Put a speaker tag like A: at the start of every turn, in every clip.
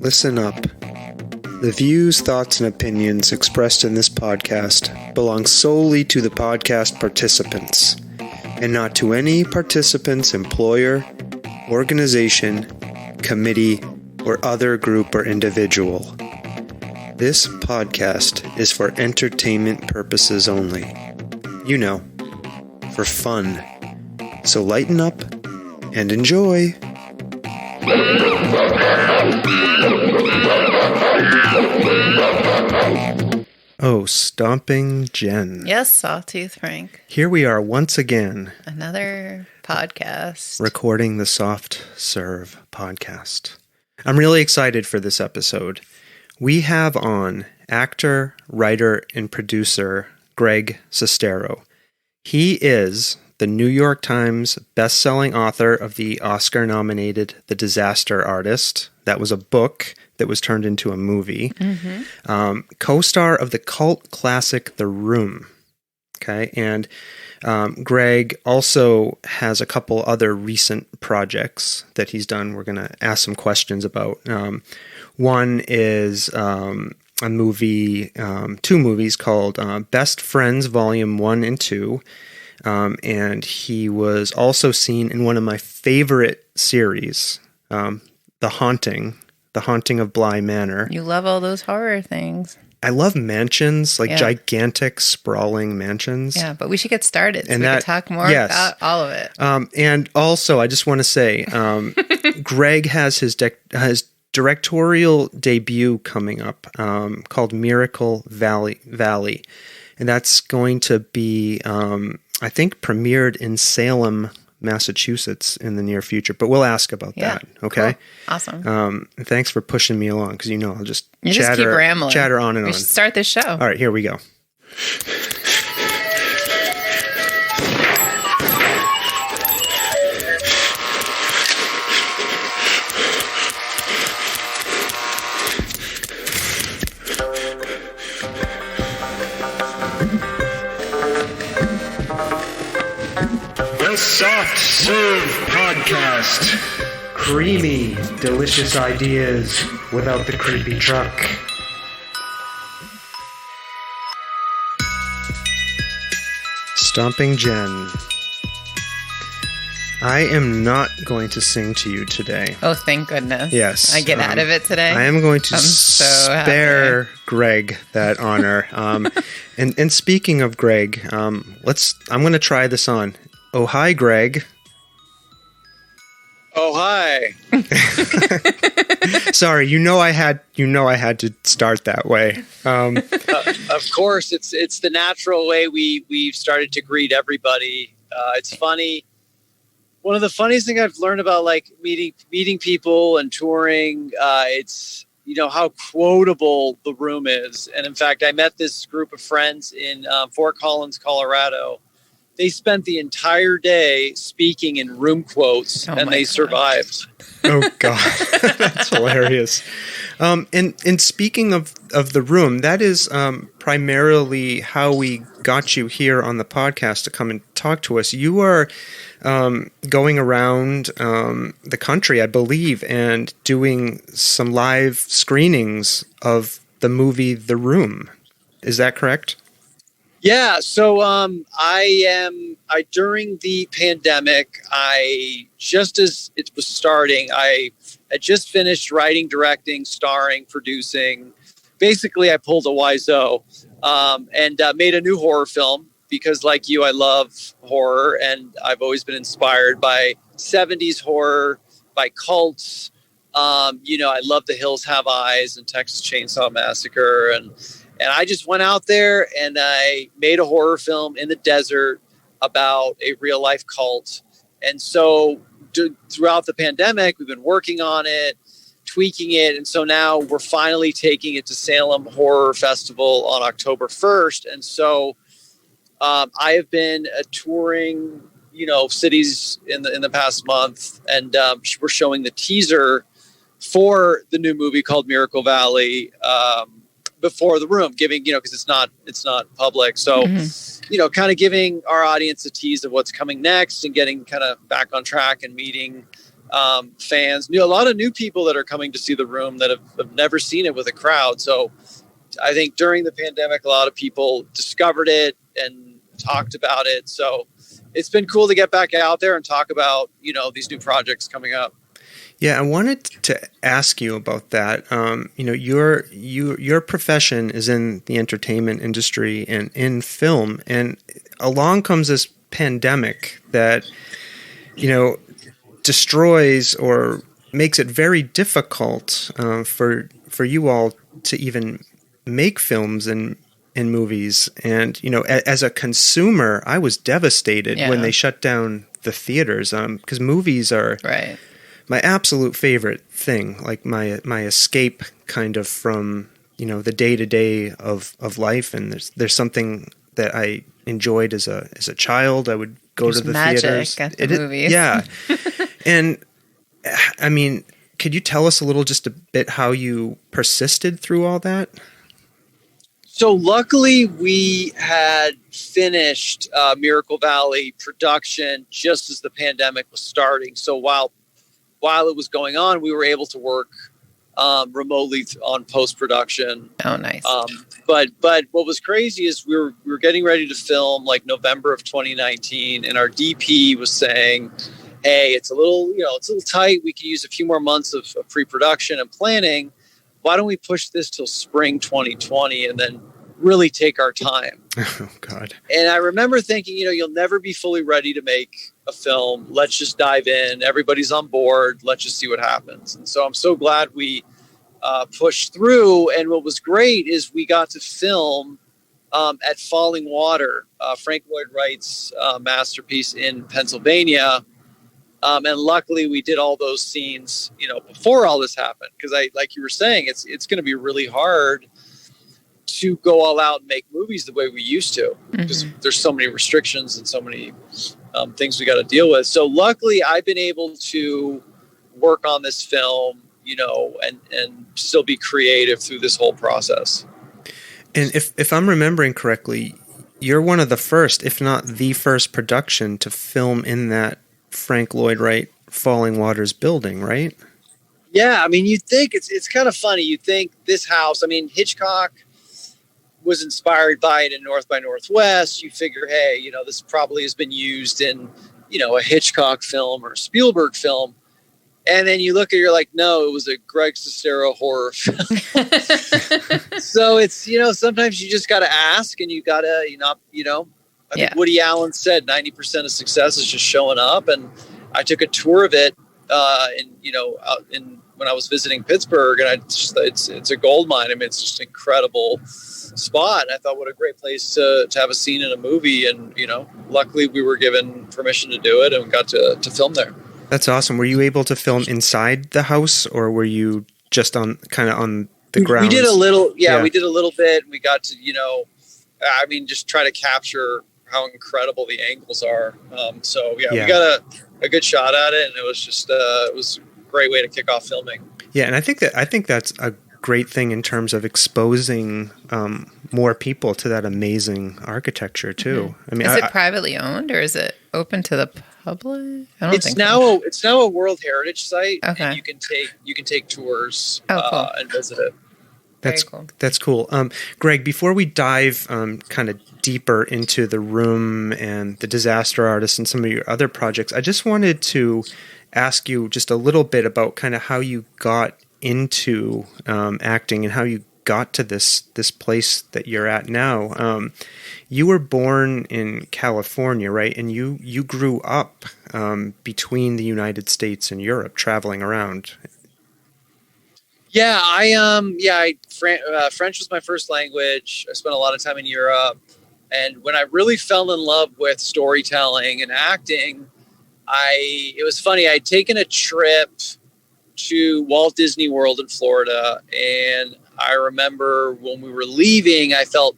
A: Listen up. The views, thoughts, and opinions expressed in this podcast belong solely to the podcast participants, and not to any participant's employer, organization, committee, or other group or individual. This podcast is for entertainment purposes only. You know, for fun. So lighten up and enjoy. Oh, Stomping Jen.
B: Yes, Sawtooth Frank.
A: Here we are once again.
B: Another podcast.
A: Recording the Soft Serve podcast. I'm really excited for this episode. We have on actor, writer, and producer Greg Sestero. He is the New York Times best-selling author of the Oscar-nominated The Disaster Artist. That was a book that was turned into a movie. Co-star of the cult classic The Room. Okay, and Greg also has a couple other recent projects that he's done. We're going to ask some questions about. One is a movie, two movies called Best Friends Volume 1 and 2. And he was also seen in one of my favorite series, The Haunting of Bly Manor.
B: You love all those horror things.
A: I love mansions, gigantic, sprawling mansions.
B: Yeah, but we should get started so we can talk more about all of it.
A: And also, I just want to say, Greg has his directorial debut coming up called Miracle Valley. And that's going to be, I think, premiered in Salem, Massachusetts in the near future, but we'll ask about that. Okay.
B: Cool. Awesome.
A: Thanks for pushing me along. Cause I'll just
B: keep rambling.
A: Chatter on and
B: we
A: on.
B: Should start this show.
A: All right, here we go. Soft Serve Podcast. Creamy, delicious ideas without the creepy truck. Stomping Jen. I am not going to sing to you today.
B: Oh, thank goodness.
A: Yes.
B: I get out of it today.
A: I am going to spare Greg that honor. And speaking of Greg, I'm going to try this on. Oh, hi, Greg.
C: Oh, hi.
A: Sorry, I had to start that way.
C: Of course, it's the natural way we've started to greet everybody. It's funny. One of the funniest things I've learned about meeting people and touring, it's how quotable The Room is. And in fact, I met this group of friends in Fort Collins, Colorado. They spent the entire day speaking in room quotes, and they survived.
A: Oh, God. That's hilarious. And speaking of The Room, that is primarily how we got you here on the podcast to come and talk to us. You are going around the country, I believe, and doing some live screenings of the movie The Room. Is that correct?
C: Yeah, so during the pandemic, just as it was starting, I had just finished writing, directing, starring, producing. Basically, I pulled a Wiseau and made a new horror film because, like you, I love horror, and I've always been inspired by 70s horror, by cults. I love The Hills Have Eyes and Texas Chainsaw Massacre, and I just went out there and I made a horror film in the desert about a real life cult. And so throughout the pandemic, we've been working on it, tweaking it. And so now we're finally taking it to Salem Horror Festival on October 1st. And so I have been touring, cities in the past month. And we're showing the teaser for the new movie called Miracle Valley, before The Room, giving, because it's not public. So, kind of giving our audience a tease of what's coming next and getting kind of back on track and meeting fans, a lot of new people that are coming to see The Room that have never seen it with a crowd. So I think during the pandemic, a lot of people discovered it and talked about it. So it's been cool to get back out there and talk about, these new projects coming up.
A: Yeah, I wanted to ask you about that. Your profession is in the entertainment industry and in film, and along comes this pandemic that, destroys or makes it very difficult for you all to even make films and movies. And as a consumer, I was devastated when they shut down the theaters, because movies are my absolute favorite thing, like my escape kind of from the day-to-day of life. And there's something that I enjoyed as a child. I would go to the theaters.
B: At the movies.
A: Yeah. And I mean, could you tell us just a bit how you persisted through all that?
C: So luckily we had finished Miracle Valley production just as the pandemic was starting. So while it was going on, we were able to work remotely on post-production.
B: Oh, nice.
C: But what was crazy is we were getting ready to film like November of 2019, and our DP was saying, hey, it's a little tight. We could use a few more months of pre-production and planning. Why don't we push this till spring 2020 and then really take our time?
A: Oh, God.
C: And I remember thinking, you'll never be fully ready to make a film. Let's just dive in. Everybody's on board. Let's just see what happens. And so I'm so glad we pushed through. And what was great is we got to film at Falling Water, Frank Lloyd Wright's masterpiece in Pennsylvania. And luckily we did all those scenes, before all this happened. Because like you were saying, it's going to be really hard to go all out and make movies the way we used to, because there's so many restrictions and so many things we got to deal with. So luckily I've been able to work on this film, and still be creative through this whole process.
A: And if I'm remembering correctly, you're one of the first, if not the first production to film in that Frank Lloyd Wright Falling Waters building, right?
C: Yeah. I mean, you'd think it's kind of funny. You'd think this house, Hitchcock was inspired by it in North by Northwest. You figure, hey, this probably has been used in, a Hitchcock film or a Spielberg film. And then you look at it, you're like, no, it was a Greg Sestero horror film. So it's, sometimes you just got to ask, and you got to, I think Woody Allen said 90% of success is just showing up. And I took a tour of it when I was visiting Pittsburgh, and it's a gold mine. It's just an incredible spot. And I thought, what a great place to have a scene in a movie. And, luckily we were given permission to do it and got to film there.
A: That's awesome. Were you able to film inside the house, or were you just on the ground?
C: We did a little, we did a little bit. We got to, just try to capture how incredible the angles are. We got a good shot at it, and it was just, it was a great way to kick off filming. Yeah.
A: And I think that's a great thing in terms of exposing more people to that amazing architecture too.
B: Mm-hmm. Is it privately owned, or is it open to the public?
C: It's now a World Heritage site.
B: Okay.
C: And you can take tours
B: cool.
C: And visit it.
A: That's cool. Greg, before we dive kind of deeper into The Room and The Disaster Artist and some of your other projects, I just wanted to ask you just a little bit about kind of how you got into acting and how you got to this place that you're at now. You were born in California, right? And you grew up between the United States and Europe, traveling around.
C: Yeah, French was my first language. I spent a lot of time in Europe. And when I really fell in love with storytelling and acting, it was funny. I'd taken a trip to Walt Disney World in Florida. And I remember when we were leaving, I felt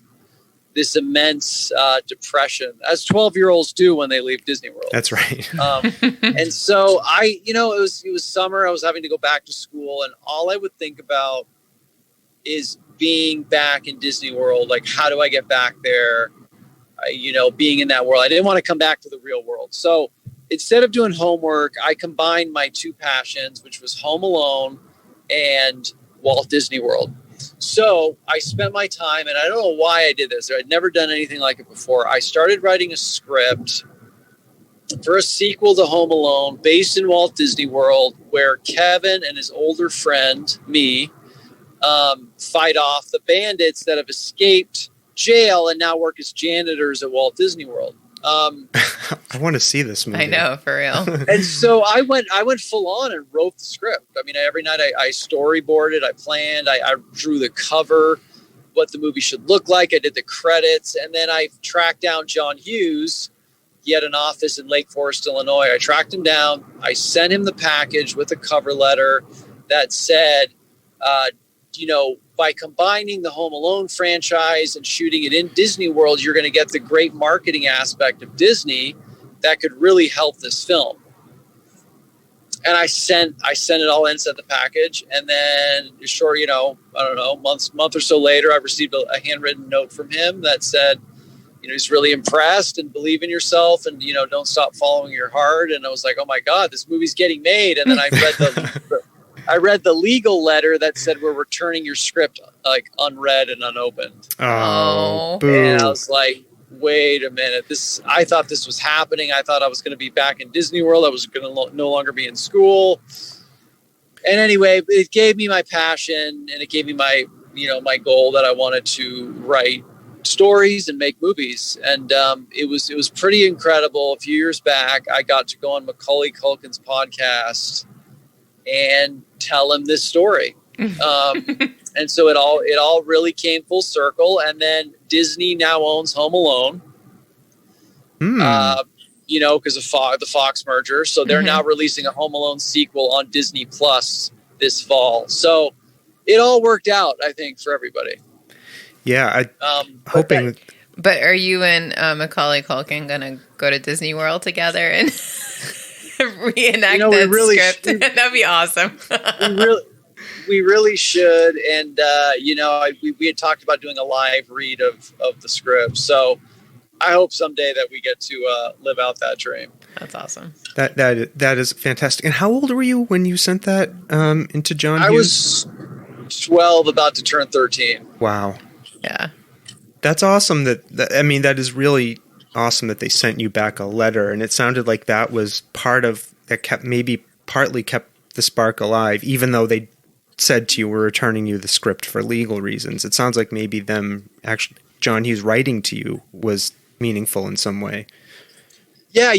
C: this immense depression, as 12-year-olds do when they leave Disney World.
A: That's right.
C: And so it was summer. I was having to go back to school, and all I would think about is being back in Disney World. Like, how do I get back there? Being in that world. I didn't want to come back to the real world. So instead of doing homework, I combined my two passions, which was Home Alone and Walt Disney World. So I spent my time, and I don't know why I did this. I'd never done anything like it before. I started writing a script for a sequel to Home Alone based in Walt Disney World, where Kevin and his older friend, me, fight off the bandits that have escaped jail and now work as janitors at Walt Disney World.
A: I want to see this movie.
B: I know, for real.
C: And so I went full on and wrote the script. I mean, every night I storyboarded, I planned, I drew the cover, what the movie should look like. I did the credits, and then I tracked down John Hughes. He had an office in Lake Forest, Illinois. I tracked him down. I sent him the package with a cover letter that said, by combining the Home Alone franchise and shooting it in Disney World, you're going to get the great marketing aspect of Disney that could really help this film. And I sent it all in, sent the package. And then month or so later, I received a handwritten note from him that said, he's really impressed and believe in yourself and, don't stop following your heart. And I was like, oh my God, this movie's getting made. And then I read the legal letter that said we're returning your script like unread and unopened.
A: Oh, boo.
C: And I was like, wait a minute. I thought this was happening. I thought I was going to be back in Disney World. I was going to no longer be in school. And anyway, it gave me my passion, and it gave me my goal that I wanted to write stories and make movies. And it was pretty incredible. A few years back, I got to go on Macaulay Culkin's podcast and tell him this story. And so it all really came full circle. And then Disney now owns Home Alone, because of the Fox merger. So they're now releasing a Home Alone sequel on Disney Plus this fall. So it all worked out, I think, for everybody.
A: Yeah. Hoping.
B: But are you and Macaulay Culkin going to go to Disney World together and reenact that script? That'd be awesome.
C: we really should. And, we had talked about doing a live read of the script. So I hope someday that we get to live out that dream.
B: That's awesome.
A: That is fantastic. And how old were you when you sent that into John Hughes?
C: I was 12, about to turn 13.
A: Wow.
B: Yeah.
A: That's awesome. That is really awesome that they sent you back a letter. And it sounded like that was partly kept the spark alive, even though they said to you, we're returning you the script for legal reasons. It sounds like maybe John Hughes writing to you was meaningful in some way.
C: Yeah.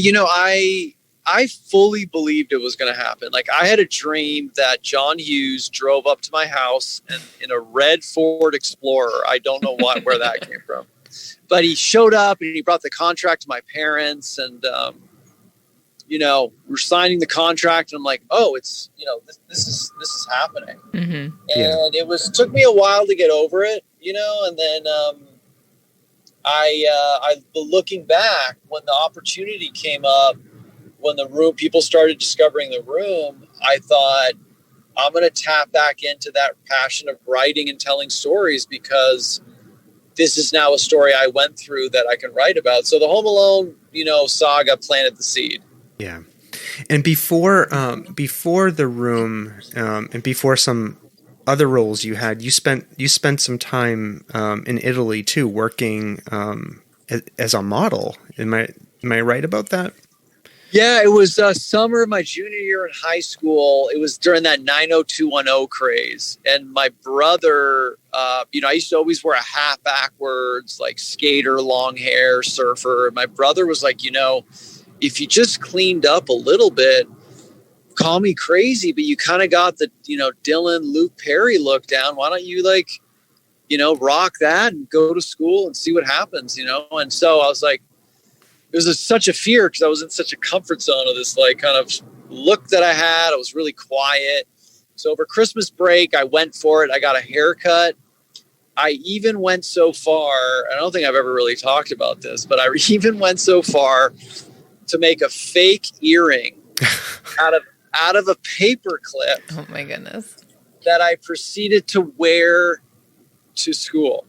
C: I fully believed it was going to happen. Like, I had a dream that John Hughes drove up to my house in a red Ford Explorer. I don't know where that came from, but he showed up and he brought the contract to my parents, and we're signing the contract, and I'm like, oh, it's this is happening.
B: Mm-hmm.
C: And it took me a while to get over it, and then I looking back, when the opportunity came up, when people started discovering the room, I thought, I'm going to tap back into that passion of writing and telling stories, because this is now a story I went through that I can write about. So the Home Alone, saga planted the seed.
A: Yeah. And before The Room, and before some other roles you had, you spent some time in Italy too, working as a model. Am I right about that?
C: Yeah, it was summer of my junior year in high school. It was during that 90210 craze. And my brother, I used to always wear a hat backwards, like skater, long hair, surfer. And my brother was like, if you just cleaned up a little bit, call me crazy, but you kind of got the, Dylan, Luke Perry look down. Why don't you rock that and go to school and see what happens, And so I was like, it was such a fear, because I was in such a comfort zone of this kind of look that I had. I was really quiet. So over Christmas break, I went for it. I got a haircut. I even went so far, I don't think I've ever really talked about this, but I even went so far to make a fake earring out of a paper clip.
B: Oh my goodness.
C: That I proceeded to wear to school.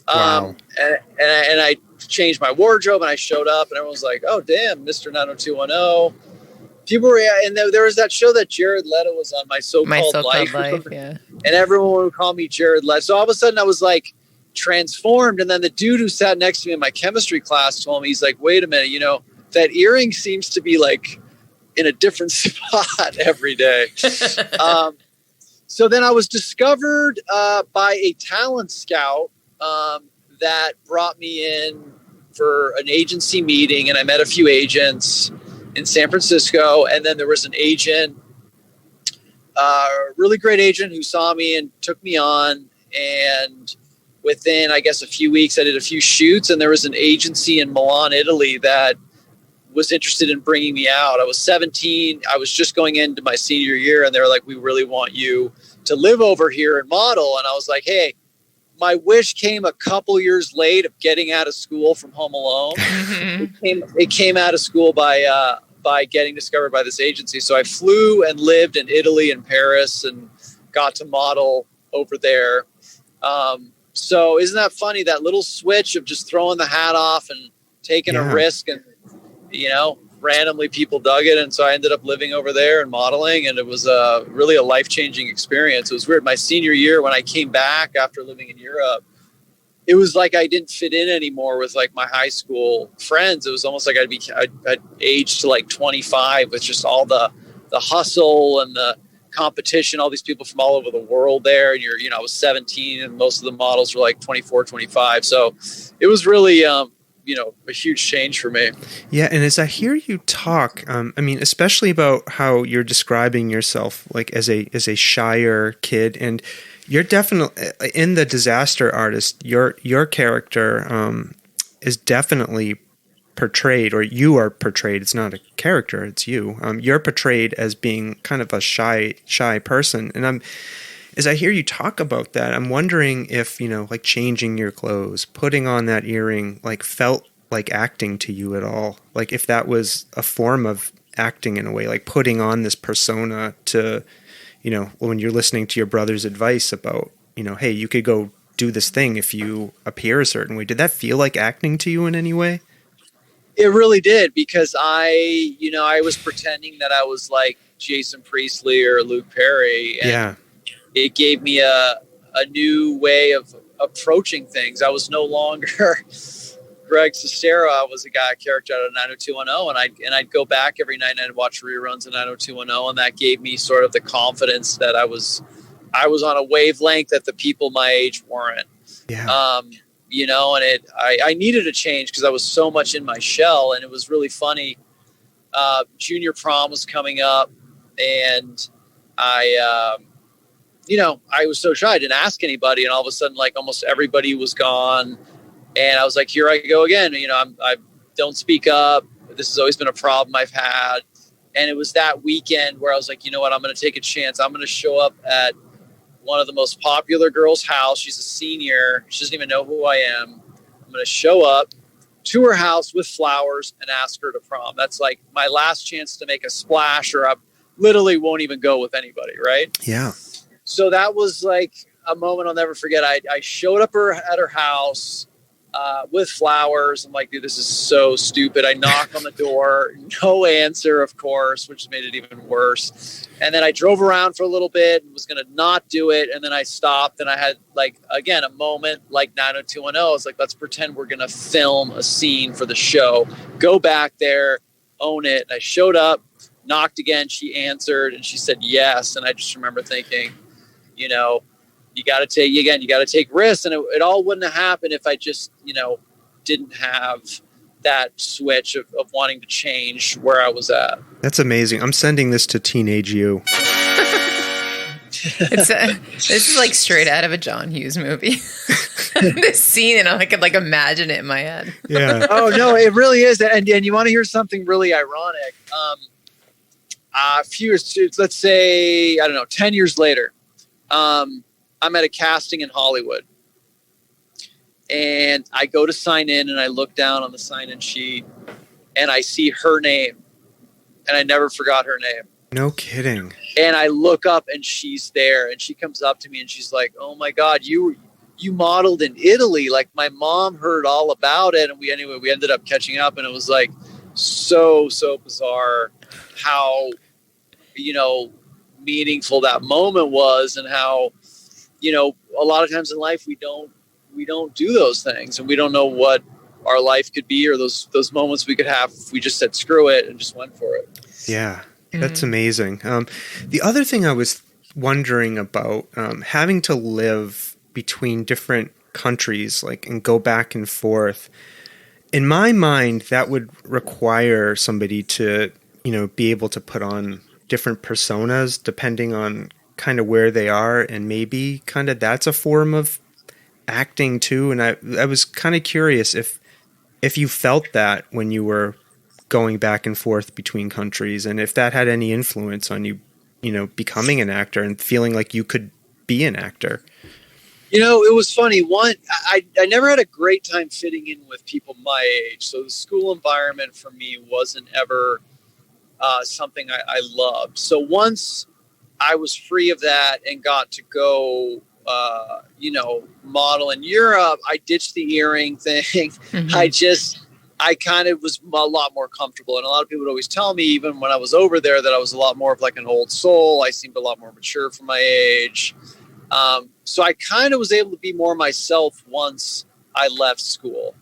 A: Wow.
C: And I changed my wardrobe, and I showed up, and everyone was like, "Oh, damn, Mr. 90210." People were, and there was that show that Jared Leto was on, My So-Called Life,
B: yeah.
C: And everyone would call me Jared Leto. So all of a sudden I was like transformed. And then the dude who sat next to me in my chemistry class told me, he's like, wait a minute, that earring seems to be like in a different spot every day. So then I was discovered by a talent scout that brought me in for an agency meeting, and I met a few agents in San Francisco. And then there was an agent, a really great agent, who saw me and took me on. And within, I guess, a few weeks, I did a few shoots, and there was an agency in Milan, Italy that was interested in bringing me out. I was 17. I was just going into my senior year, and they were like, we really want you to live over here and model. And I was like, hey, my wish came a couple years late of getting out of school from Home Alone. It came out of school by getting discovered by this agency. So I flew and lived in Italy and Paris and got to model over there. So isn't that funny, that little switch of just throwing the hat off and taking a risk, and, randomly people dug it. And so I ended up living over there and modeling, and it was really a life-changing experience. It was weird. My senior year, when I came back after living in Europe, it was like I didn't fit in anymore with like my high school friends. It was almost like I'd aged to like 25 with just all the hustle and the competition, all these people from all over the world there. And I was 17 and most of the models were like 24, 25. So it was really, a huge change for me.
A: Yeah. And as I hear you talk, especially about how you're describing yourself, like as a shyer kid, and you're definitely in The Disaster Artist. Your character is definitely portrayed, or you are portrayed. It's not a character; it's you. You're portrayed as being kind of a shy person. And as I hear you talk about that, I'm wondering if like changing your clothes, putting on that earring, like felt like acting to you at all. Like if that was a form of acting in a way, like putting on this persona to. When you're listening to your brother's advice about, hey, you could go do this thing if you appear a certain way. Did that feel like acting to you in any way?
C: It really did, because I was pretending that I was like Jason Priestley or Luke Perry. And it gave me a new way of approaching things. I was no longer Greg Sestero. I was a character out of 90210, and I'd go back every night and I'd watch reruns of 90210, and that gave me sort of the confidence that I was on a wavelength that the people my age weren't. Yeah. And I needed a change because I was so much in my shell, and it was really funny. Junior prom was coming up, and I was so shy. I didn't ask anybody, and all of a sudden, like almost everybody was gone. And I was like, here I go again. I don't speak up. This has always been a problem I've had. And it was that weekend where I was like, you know what? I'm going to take a chance. I'm going to show up at one of the most popular girls' house. She's a senior. She doesn't even know who I am. I'm going to show up to her house with flowers and ask her to prom. That's like my last chance to make a splash, or I literally won't even go with anybody, right?
A: Yeah.
C: So that was like a moment I'll never forget. I showed up at her house with flowers. I'm like, dude, this is so stupid. I knock on the door, no answer, of course, which made it even worse. And then I drove around for a little bit and was going to not do it. And then I stopped, and I had like, again, a moment like 90210. I was like, let's pretend we're going to film a scene for the show. Go back there, own it. And I showed up, knocked again. She answered and she said yes. And I just remember thinking, you got to take risks. And it all wouldn't have happened if I just, didn't have that switch of wanting to change where I was at.
A: That's amazing. I'm sending this to teenage you.
B: This is like straight out of a John Hughes movie. This scene, and I could like imagine it in my head.
A: Yeah.
C: Oh no, it really is. And you want to hear something really ironic? A few years, let's say, 10 years later, I'm at a casting in Hollywood, and I go to sign in, and I look down on the sign-in sheet, and I see her name, and I never forgot her name.
A: No kidding.
C: And I look up, and she's there, and she comes up to me, and she's like, "Oh my God, you you modeled in Italy. Like my mom heard all about it, and we ended up catching up, and it was like so bizarre how, you know, meaningful that moment was, and how, you know, a lot of times in life we don't do those things, and we don't know what our life could be, or those moments we could have if we just said screw it and just went for it.
A: Yeah, that's amazing. The other thing I was wondering about, having to live between different countries, like, and go back and forth. In my mind, that would require somebody to, you know, be able to put on different personas depending on kind of where they are, and maybe kind of that's a form of acting too. And I was kind of curious if you felt that when you were going back and forth between countries, and if that had any influence on you, you know, becoming an actor and feeling like you could be an actor.
C: You know, it was funny. I never had a great time fitting in with people my age. So the school environment for me wasn't ever something I loved. So once I was free of that and got to go, you know, model in Europe, I ditched the earring thing. Mm-hmm. I kind of was a lot more comfortable. And a lot of people would always tell me, even when I was over there, that I was a lot more of like an old soul. I seemed a lot more mature for my age. So I kind of was able to be more myself once I left school,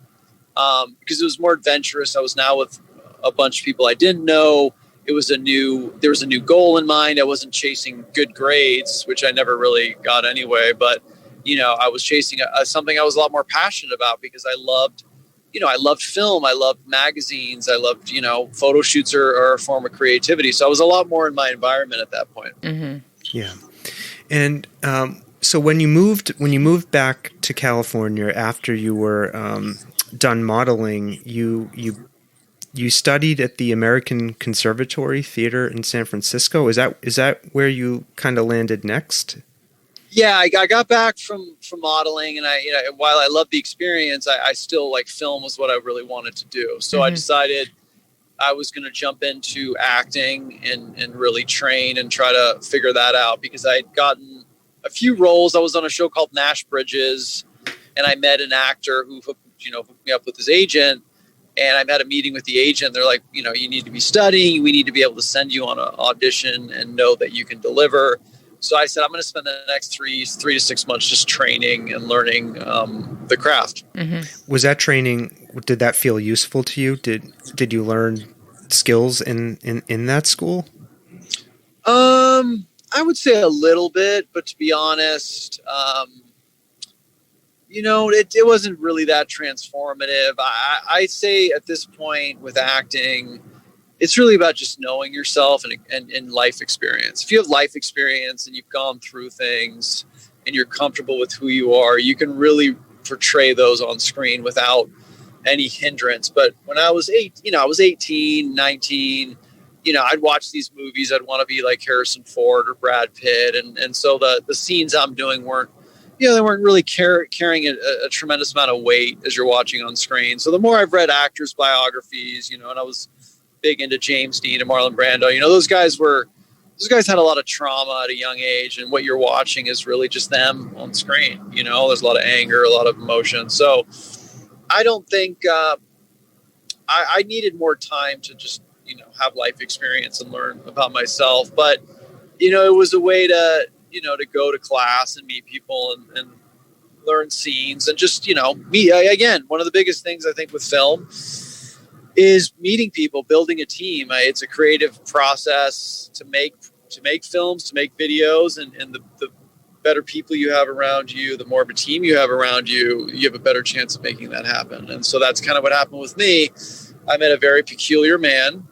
C: because it was more adventurous. I was now with a bunch of people I didn't know. There was a new goal in mind. I wasn't chasing good grades, which I never really got anyway. But, you know, I was chasing something I was a lot more passionate about, because I loved film. I loved magazines. I loved, you know, photo shoots are a form of creativity. So I was a lot more in my environment at that point.
B: Mm-hmm.
A: Yeah. And, so when you moved back to California after you were done modeling, you studied at the American Conservatory Theater in San Francisco. Is that where you kind of landed next?
C: Yeah, I got back from modeling, and while I loved the experience, I still, like, film was what I really wanted to do. So I decided I was going to jump into acting and really train and try to figure that out, because I had gotten a few roles. I was on a show called Nash Bridges, and I met an actor who hooked me up with his agent, and I had a meeting with the agent. They're like, you know, you need to be studying. We need to be able to send you on an audition and know that you can deliver. So I said, I'm going to spend the next 3 to 6 months just training and learning the craft.
A: Mm-hmm. Was that training, did that feel useful to you? Did you learn skills in that school?
C: I would say a little bit, but to be honest, you know, it wasn't really that transformative. I say at this point with acting, it's really about just knowing yourself and life experience. If you have life experience and you've gone through things and you're comfortable with who you are, you can really portray those on screen without any hindrance. But when I was 18, 19, you know, I'd watch these movies. I'd want to be like Harrison Ford or Brad Pitt. And so the scenes I'm doing weren't really carrying a tremendous amount of weight as you're watching on screen. So the more I've read actors' biographies, you know, and I was big into James Dean and Marlon Brando, you know, those guys had a lot of trauma at a young age. And what you're watching is really just them on screen. You know, there's a lot of anger, a lot of emotion. So I don't think I needed more time to just, you know, have life experience and learn about myself. But, you know, it was a way to, you know, to go to class and meet people and learn scenes and just, you know, again, one of the biggest things I think with film is meeting people, building a team. It's a creative process to make films, to make videos, and the better people you have around you, the more of a team you have around you, you have a better chance of making that happen. And so that's kind of what happened with me. I met a very peculiar man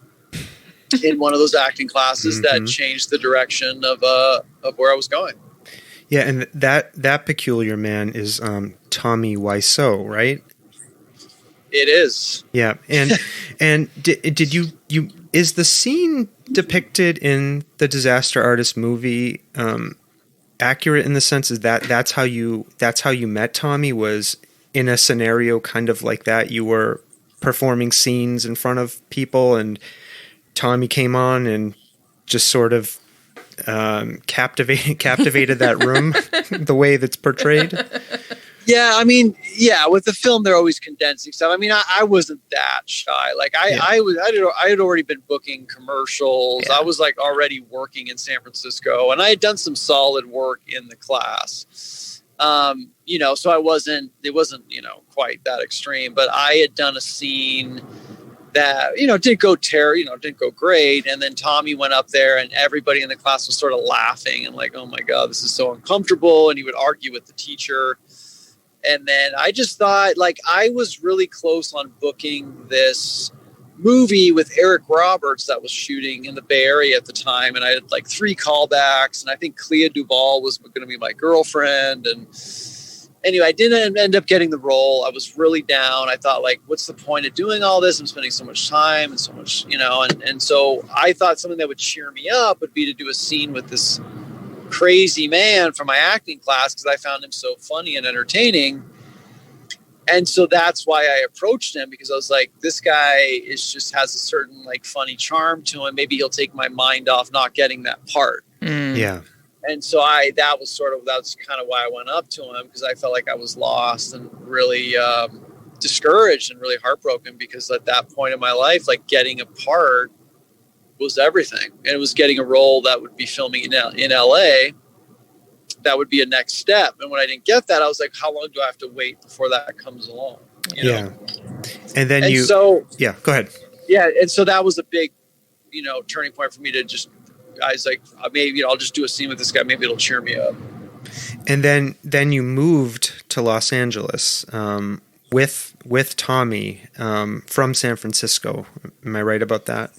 C: in one of those acting classes that changed the direction of where I was going.
A: Yeah, and that peculiar man is Tommy Wiseau, right?
C: It is.
A: Yeah, and did you is the scene depicted in the Disaster Artist movie accurate in the sense is that's how you met Tommy, was in a scenario kind of like that? You were performing scenes in front of people and Tommy came on and just sort of captivated that room the way that's portrayed.
C: Yeah, I mean, yeah, with the film, they're always condensing stuff. I mean, I wasn't that shy. Like I had already been booking commercials. Yeah. I was like already working in San Francisco, and I had done some solid work in the class. You know, so it wasn't, you know, quite that extreme, but I had done a scene that, you know, didn't go great. And then Tommy went up there and everybody in the class was sort of laughing and like, oh my God, this is so uncomfortable. And he would argue with the teacher. And then I just thought, like, I was really close on booking this movie with Eric Roberts that was shooting in the Bay Area at the time. And I had like 3 callbacks, and I think Clea Duvall was going to be my girlfriend. And anyway, I didn't end up getting the role. I was really down. I thought, like, what's the point of doing all this? I'm spending so much time and so much, you know, and so I thought something that would cheer me up would be to do a scene with this crazy man from my acting class, because I found him so funny and entertaining. And so that's why I approached him, because I was like, this guy just has a certain like funny charm to him. Maybe he'll take my mind off not getting that part.
A: Yeah.
C: And so that's kind of why I went up to him, because I felt like I was lost and really discouraged and really heartbroken, because at that point in my life, like, getting a part was everything. And it was getting a role that would be filming in LA. That would be a next step. And when I didn't get that, I was like, how long do I have to wait before that comes along? You know?
A: And then go ahead.
C: Yeah. And so that was a big, you know, turning point for me to just, I was like, maybe, you know, I'll just do a scene with this guy. Maybe it'll cheer me up.
A: And then you moved to Los Angeles with Tommy from San Francisco. Am I right about that?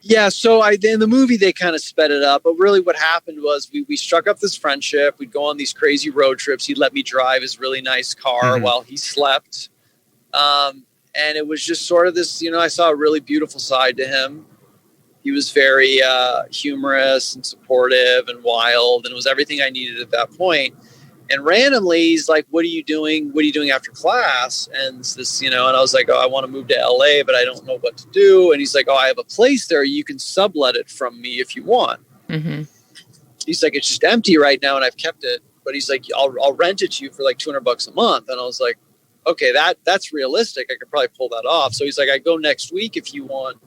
C: Yeah, so in the movie they kind of sped it up, but really what happened was we struck up this friendship. We'd go on these crazy road trips. He'd let me drive his really nice car while he slept, and it was just sort of this, you know, I saw a really beautiful side to him. He was very humorous and supportive and wild, and it was everything I needed at that point. And randomly, he's like, what are you doing? What are you doing after class? And this, you know, and I was like, oh, I want to move to LA, but I don't know what to do. And he's like, oh, I have a place there. You can sublet it from me if you want. Mm-hmm. He's like, it's just empty right now, and I've kept it. But he's like, I'll rent it to you for like $200 a month. And I was like, okay, that's realistic. I could probably pull that off. So he's like, I go next week if you want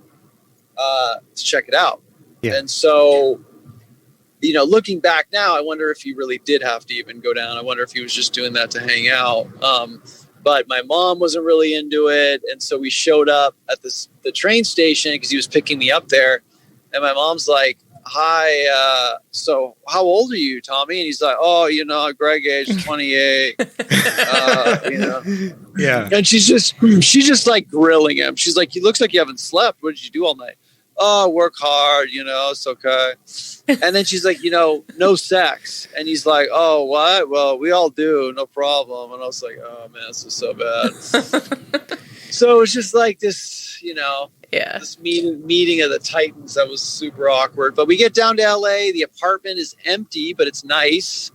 C: to check it out. Yeah. And so, you know, looking back now, I wonder if he really did have to even go down. I wonder if he was just doing that to hang out. But my mom wasn't really into it. And so we showed up at the train station because he was picking me up there. And my mom's like, hi, so how old are you, Tommy? And he's like, oh, you know, Greg age 28. You know.
A: Yeah.
C: And she's just like grilling him. She's like, he looks like you haven't slept. What did you do all night? Oh, work hard, you know, it's okay. And then she's like, you know, no sex. And he's like, oh, what? Well, we all do, no problem. And I was like, oh, man, this is so bad. So it was just like this, you know, this meeting of the Titans that was super awkward. But we get down to LA. The apartment is empty, but it's nice.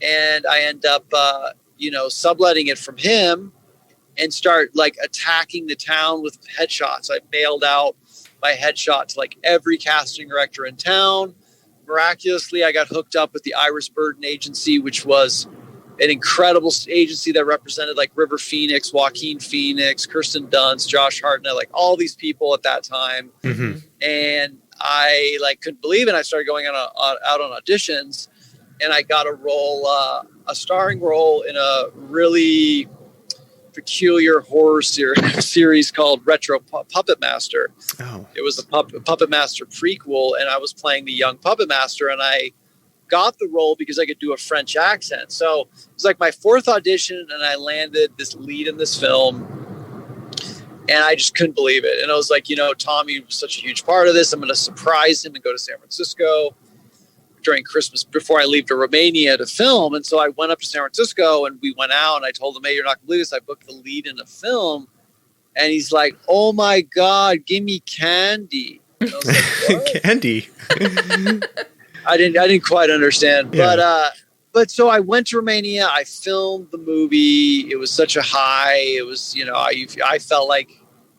C: And I end up, you know, subletting it from him and start like attacking the town with headshots. I mailed out my headshot to like every casting director in town. Miraculously, I got hooked up with the Iris Burden Agency, which was an incredible agency that represented like River Phoenix, Joaquin Phoenix, Kirsten Dunst, Josh Hartnett, like all these people at that time. Mm-hmm. And I like couldn't believe it. I started going out on auditions, and I got a starring role in a really peculiar horror series called Retro Puppet Master. Oh. It was a Puppet Master prequel, and I was playing the young Puppet Master, and I got the role because I could do a French accent. So it was like my 4th audition, and I landed this lead in this film, and I just couldn't believe it. And I was like, you know, Tommy was such a huge part of this. I'm going to surprise him and go to San Francisco during Christmas before I leave to Romania to film. And so I went up to San Francisco, and we went out, and I told him, hey, you're not gonna believe this, I booked the lead in a film. And he's like, oh my God, give me candy. And I was like, what?
A: Candy.
C: I didn't quite understand. Yeah. But so I went to Romania, I filmed the movie. It was such a high. It was, you know, I felt like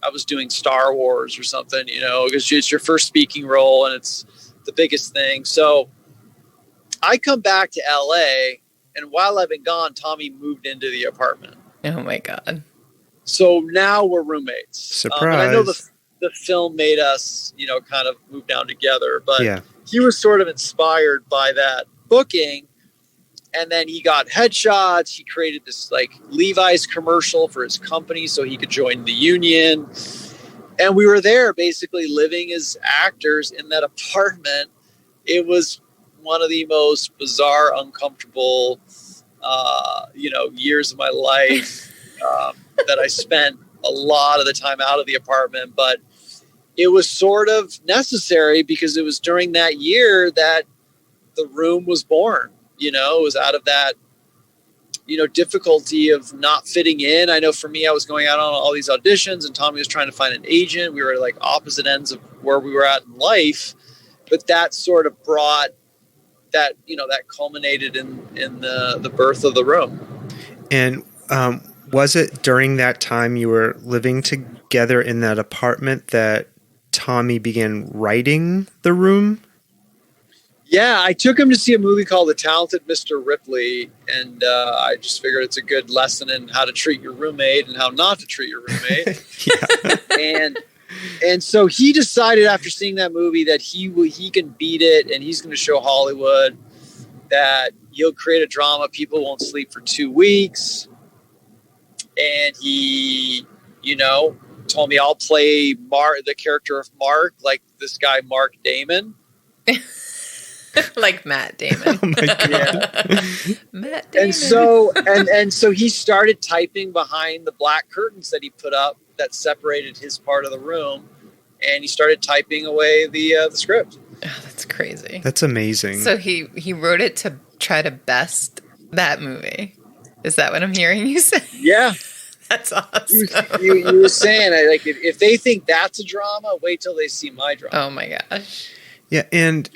C: I was doing Star Wars or something, you know, because it's your first speaking role and it's the biggest thing. So I come back to LA, And while I've been gone, Tommy moved into the apartment.
B: Oh my God.
C: So now we're roommates.
A: Surprise.
C: And I know the film made us, kind of move down together, but
A: yeah.
C: He was sort of inspired by that booking. And then he got headshots. He created this like Levi's commercial for his company so he could join the union. And we were there basically living as actors in that apartment. It was one of the most bizarre, uncomfortable, years of my life that I spent a lot of the time out of the apartment. But it was sort of necessary because it was during that year that The Room was born. It was out of that, difficulty of not fitting in. I know for me, I was going out on all these auditions and Tommy was trying to find an agent. We were like opposite ends of where we were at in life, but that sort of brought that, that culminated in the birth of The Room.
A: And was it during that time you were living together in that apartment that Tommy began writing The Room?
C: Yeah, I took him to see a movie called The Talented Mr. Ripley, and I just figured it's a good lesson in how to treat your roommate and how not to treat your roommate. And so he decided after seeing that movie that he can beat it, and he's going to show Hollywood that he'll create a drama. People won't sleep for 2 weeks, and he, told me I'll play the character of Mark, like this guy Mark Damon.
B: Like Matt Damon.
A: Oh my God.
C: Yeah.
B: Matt Damon.
C: And so he started typing behind the black curtains that he put up that separated his part of the room, and he started typing away the script.
B: Oh, that's crazy.
A: That's amazing.
B: So he wrote it to try to best that movie. Is that what I'm hearing you say?
C: Yeah.
B: That's awesome.
C: You were saying, like, if they think that's a drama, wait till they see my drama.
B: Oh my gosh.
A: Yeah, and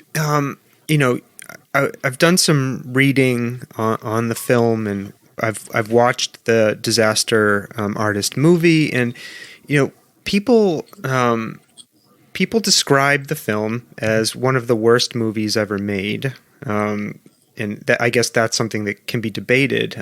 A: I've done some reading on the film, and I've watched the Disaster Artist movie, and people describe the film as one of the worst movies ever made, and I guess that's something that can be debated.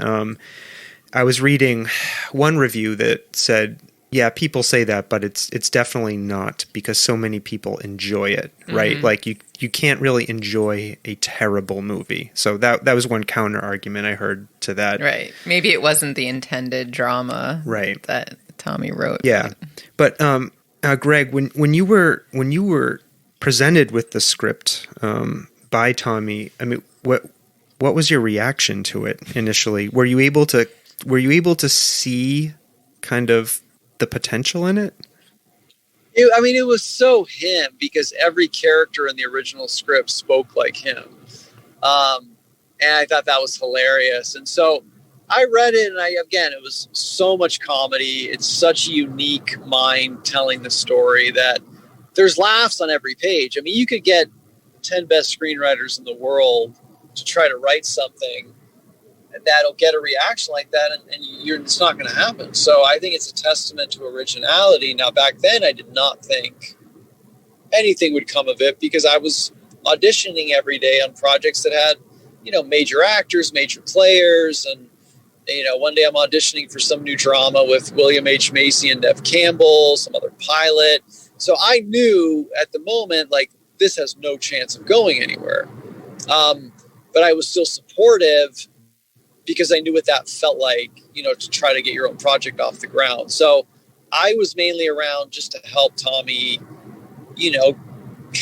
A: I was reading one review that said, yeah, people say that, but it's definitely not, because so many people enjoy it, right? Mm-hmm. Like you can't really enjoy a terrible movie. So that was one counter argument I heard to that.
B: Right. Maybe it wasn't the intended drama,
A: right,
B: that Tommy wrote.
A: Yeah. But Greg, when you were presented with the script by Tommy, I mean, what was your reaction to it initially? Were you able to see kind of the potential in it?
C: It was so him, because every character in the original script spoke like him. And I thought that was hilarious. And so I read it, and it was so much comedy. It's such a unique mind telling the story that there's laughs on every page. I mean, you could get 10 best screenwriters in the world to try to write something that'll get a reaction like that, and it's not going to happen. So I think it's a testament to originality. Now, back then, I did not think anything would come of it, because I was auditioning every day on projects that had, major actors, major players, and one day I'm auditioning for some new drama with William H. Macy and Nev Campbell, some other pilot. So I knew at the moment, like, this has no chance of going anywhere. But I was still supportive, because I knew what that felt like, to try to get your own project off the ground. So I was mainly around just to help Tommy,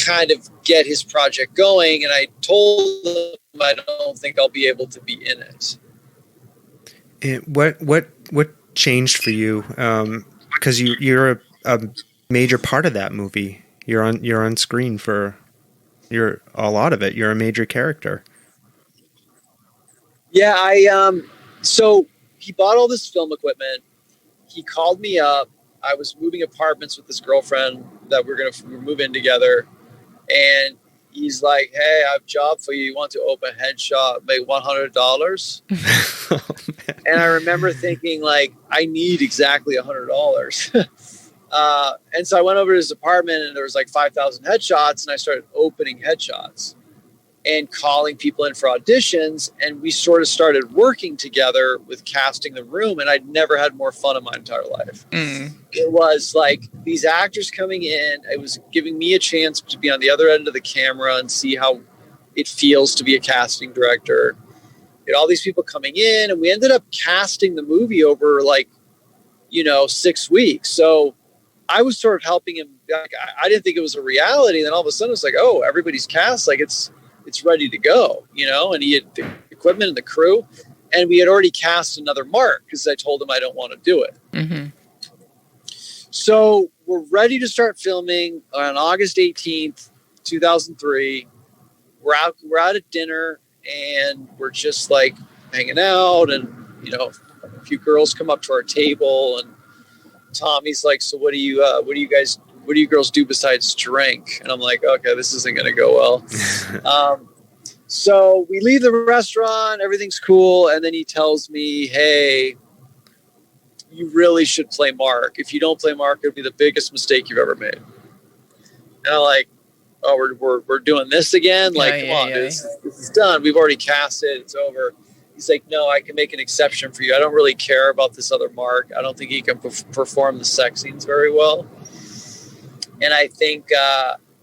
C: kind of get his project going. And I told him I don't think I'll be able to be in it.
A: And what changed for you? Because you're a major part of that movie. You're on screen you're a lot of it. You're a major character.
C: Yeah, so he bought all this film equipment. He called me up. I was moving apartments with this girlfriend that we're going to move in together. And he's like, hey, I have a job for you. You want to open a headshot, make $100? Oh, and I remember thinking, like, I need exactly $100. And so I went over to his apartment, and there was like 5,000 headshots, and I started opening headshots. and calling people in for auditions. And we sort of started working together with casting the room. And I'd never had more fun in my entire life. It was like these actors coming in. It was giving me a chance to be on the other end of the camera and see how it feels to be a casting director. And all these people coming in, and we ended up casting the movie over 6 weeks. So I was sort of helping him. I didn't think it was a reality. And then all of a sudden it's like, oh, everybody's cast. Like it's ready to go, and he had the equipment and the crew, and we had already cast another Mark because I told him I don't want to do it. Mm-hmm. So we're ready to start filming on August 18th, 2003. We're out at dinner, and we're just like hanging out, and a few girls come up to our table, and Tommy's like, "So what do you girls do besides drink?" And I'm like, "Okay, this isn't going to go well." So we leave the restaurant, everything's cool, and then he tells me, "Hey, you really should play Mark. If you don't play Mark, it'll be the biggest mistake you've ever made." And I'm like, "Oh, we're doing this again? Come on, dude, this is done. We've already cast it. It's over." He's like, "No, I can make an exception for you. I don't really care about this other Mark. I don't think he can perform the sex scenes very well. And I think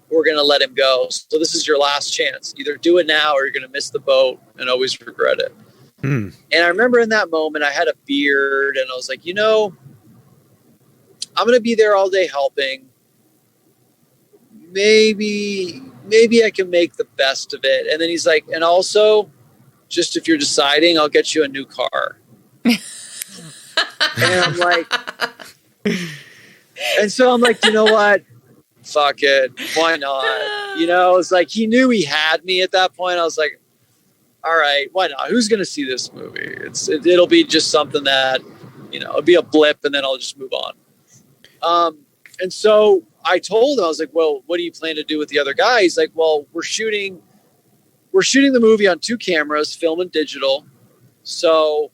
C: we're going to let him go. So this is your last chance. Either do it now or you're going to miss the boat and always regret it." And I remember in that moment, I had a beard, and I was like, I'm going to be there all day helping. Maybe I can make the best of it. And then he's like, "And also, just if you're deciding, I'll get you a new car." And I'm like, and so I'm like, you know what? Fuck it. Why not? It's like he knew he had me at that point. I was like, all right, why not? Who's going to see this movie? It'll be just something that, it'll be a blip, and then I'll just move on. And so I told him, I was like, "Well, what do you plan to do with the other guy?" He's like, "Well, we're shooting the movie on 2 cameras, film and digital. So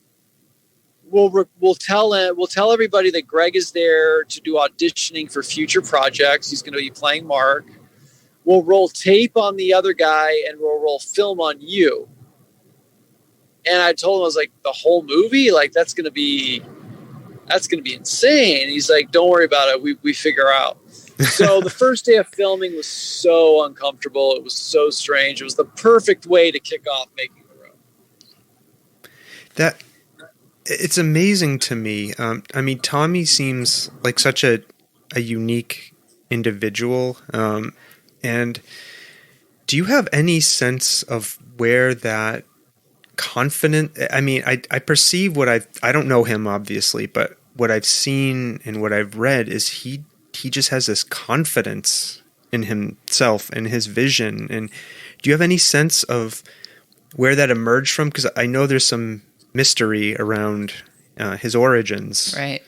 C: we'll tell everybody that Greg is there to do auditioning for future projects. He's going to be playing Mark. We'll roll tape on the other guy, and we'll roll film on you." And I told him, I was like, "The whole movie? Like that's going to be insane." And he's like, "Don't worry about it. We figure out." So the first day of filming was so uncomfortable. It was so strange. It was the perfect way to kick off making the road.
A: It's amazing to me. Tommy seems like such a unique individual. And do you have any sense of where that I perceive I don't know him obviously, but what I've seen and what I've read is he just has this confidence in himself and his vision. And do you have any sense of where that emerged from? Because I know there's some mystery around his origins.
B: Right.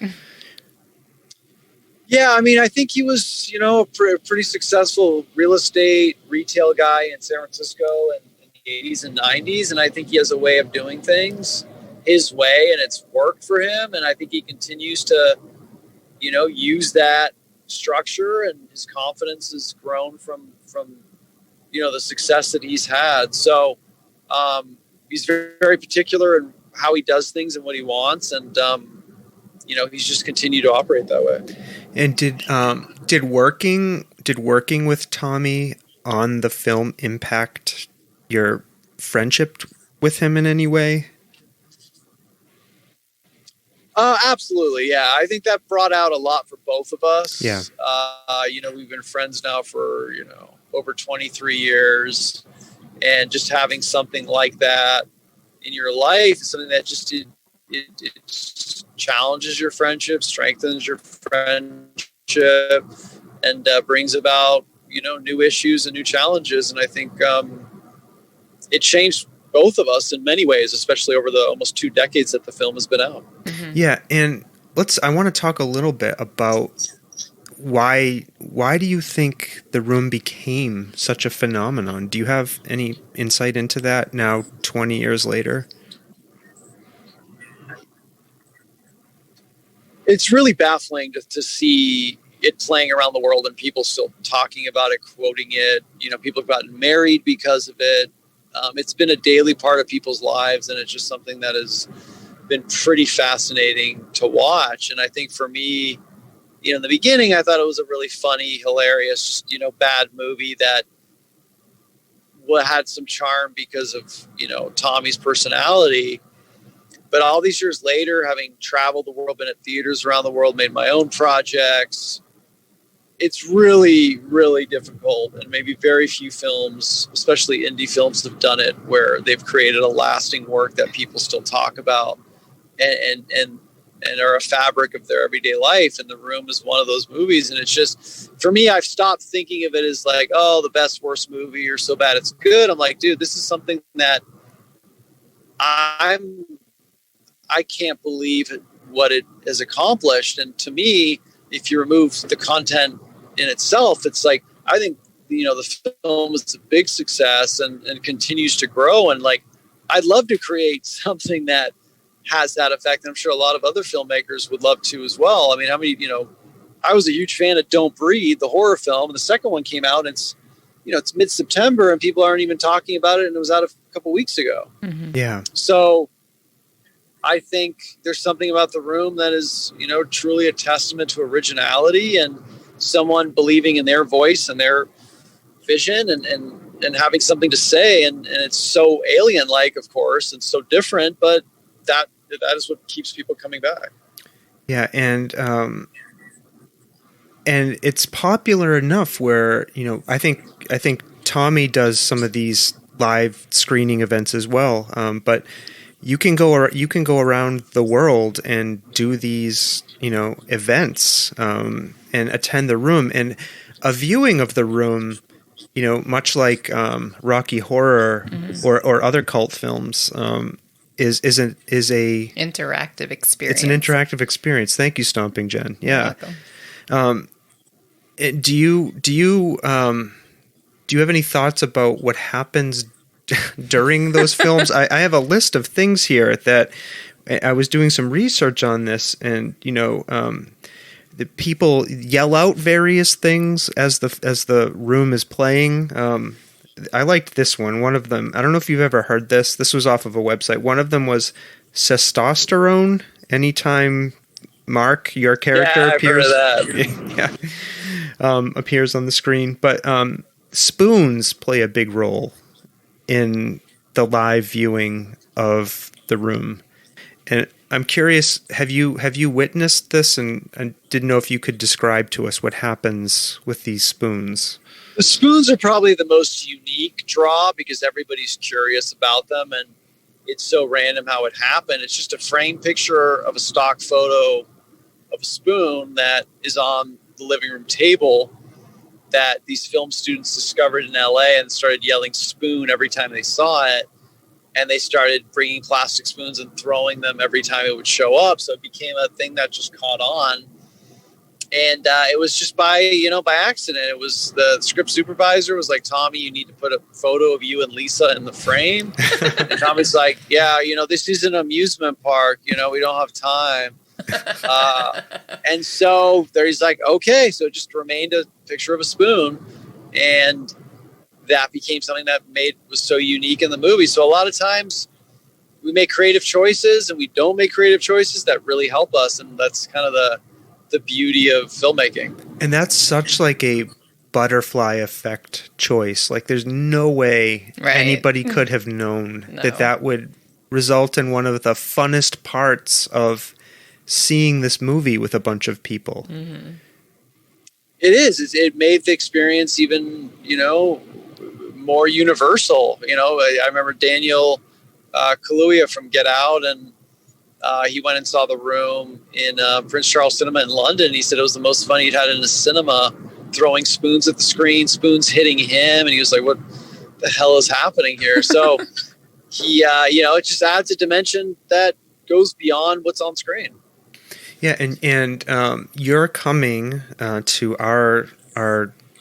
C: Yeah, I think he was, a pretty successful real estate retail guy in San Francisco in the 80s and 90s. And I think he has a way of doing things his way, and it's worked for him. And I think he continues to, use that structure, and his confidence has grown from the success that he's had. So he's very, very particular in how he does things and what he wants, and he's just continued to operate that way.
A: And did working with Tommy on the film impact your friendship with him in any way?
C: Absolutely. Yeah. I think that brought out a lot for both of us.
A: Yeah.
C: We've been friends now for, over 23 years, and just having something like that in your life is something that just, it challenges your friendship, strengthens your friendship, and brings about, new issues and new challenges. And I think, it changed both of us in many ways, especially over the almost 2 decades that the film has been out.
B: Mm-hmm.
A: Yeah. And I want to talk a little bit about why do you think The Room became such a phenomenon? Do you have any insight into that now 20 years later?
C: It's really baffling to see it playing around the world and people still talking about it, quoting it. People have gotten married because of it. It's been a daily part of people's lives, and it's just something that has been pretty fascinating to watch. And I think for me, in the beginning, I thought it was a really funny, hilarious, bad movie that had some charm because of, Tommy's personality. But all these years later, having traveled the world, been at theaters around the world, made my own projects, it's really, really difficult. And maybe very few films, especially indie films, have done it where they've created a lasting work that people still talk about and are a fabric of their everyday life. And The Room is one of those movies. And it's just, for me, I've stopped thinking of it as like, oh, the best, worst movie or so bad it's good. I'm like, dude, this is something that I can't believe what it has accomplished. And to me, if you remove the content in itself, it's like, I think, the film is a big success and continues to grow. And like, I'd love to create something that has that effect. And I'm sure a lot of other filmmakers would love to as well. I mean, how many, I was a huge fan of Don't Breathe, the horror film, and the second one came out, and it's, it's mid-September and people aren't even talking about it. And it was out a couple weeks ago.
A: Mm-hmm. Yeah.
C: So I think there's something about The Room that is, truly a testament to originality and someone believing in their voice and their vision and having something to say. And it's so alien-like, of course, and so different, but that is what keeps people coming back.
A: Yeah. And it's popular enough where, I think Tommy does some of these live screening events as well. But you can go around the world and do these, events, and attend The Room. And a viewing of The Room, much like Rocky Horror or other cult films, is a
B: interactive experience.
A: It's an interactive experience. Thank you, Stomping Jen. Yeah. Do you have any thoughts about what happens during those films? I have a list of things here that I was doing some research on this, and the people yell out various things as the room is playing. I liked this one. One of them, I don't know if you've ever heard this. This was off of a website. One of them was testosterone. Anytime Mark, your character, appears, appears on the screen. But spoons play a big role in the live viewing of The Room. And I'm curious, have you witnessed this and didn't know if you could describe to us what happens with these spoons?
C: The spoons are probably the most unique draw because everybody's curious about them, and it's so random how it happened. It's just a frame picture of a stock photo of a spoon that is on the living room table that these film students discovered in LA and started yelling spoon every time they saw it. And they started bringing plastic spoons and throwing them every time it would show up. So it became a thing that just caught on. And it was just by accident. It was the script supervisor was like, Tommy, you need to put a photo of you and Lisa in the frame. And Tommy's like, yeah, this is an amusement park. We don't have time. And so there he's like, okay. So it just remained a picture of a spoon. And that became something that was so unique in the movie. So a lot of times we make creative choices and we don't make creative choices that really help us. And that's kind of the beauty of filmmaking.
A: And that's such like a butterfly effect choice. Like there's no way anybody could have known that would result in one of the funnest parts of seeing this movie with a bunch of people.
B: Mm-hmm.
C: It is. It made the experience even, more universal. I remember Daniel Kaluuya from Get Out, and he went and saw The Room in Prince Charles Cinema in London. He said it was the most fun he'd had in a cinema, throwing spoons at the screen, spoons hitting him. And he was like, what the hell is happening here? So he, it just adds a dimension that goes beyond what's on screen.
A: Yeah. And you're coming to our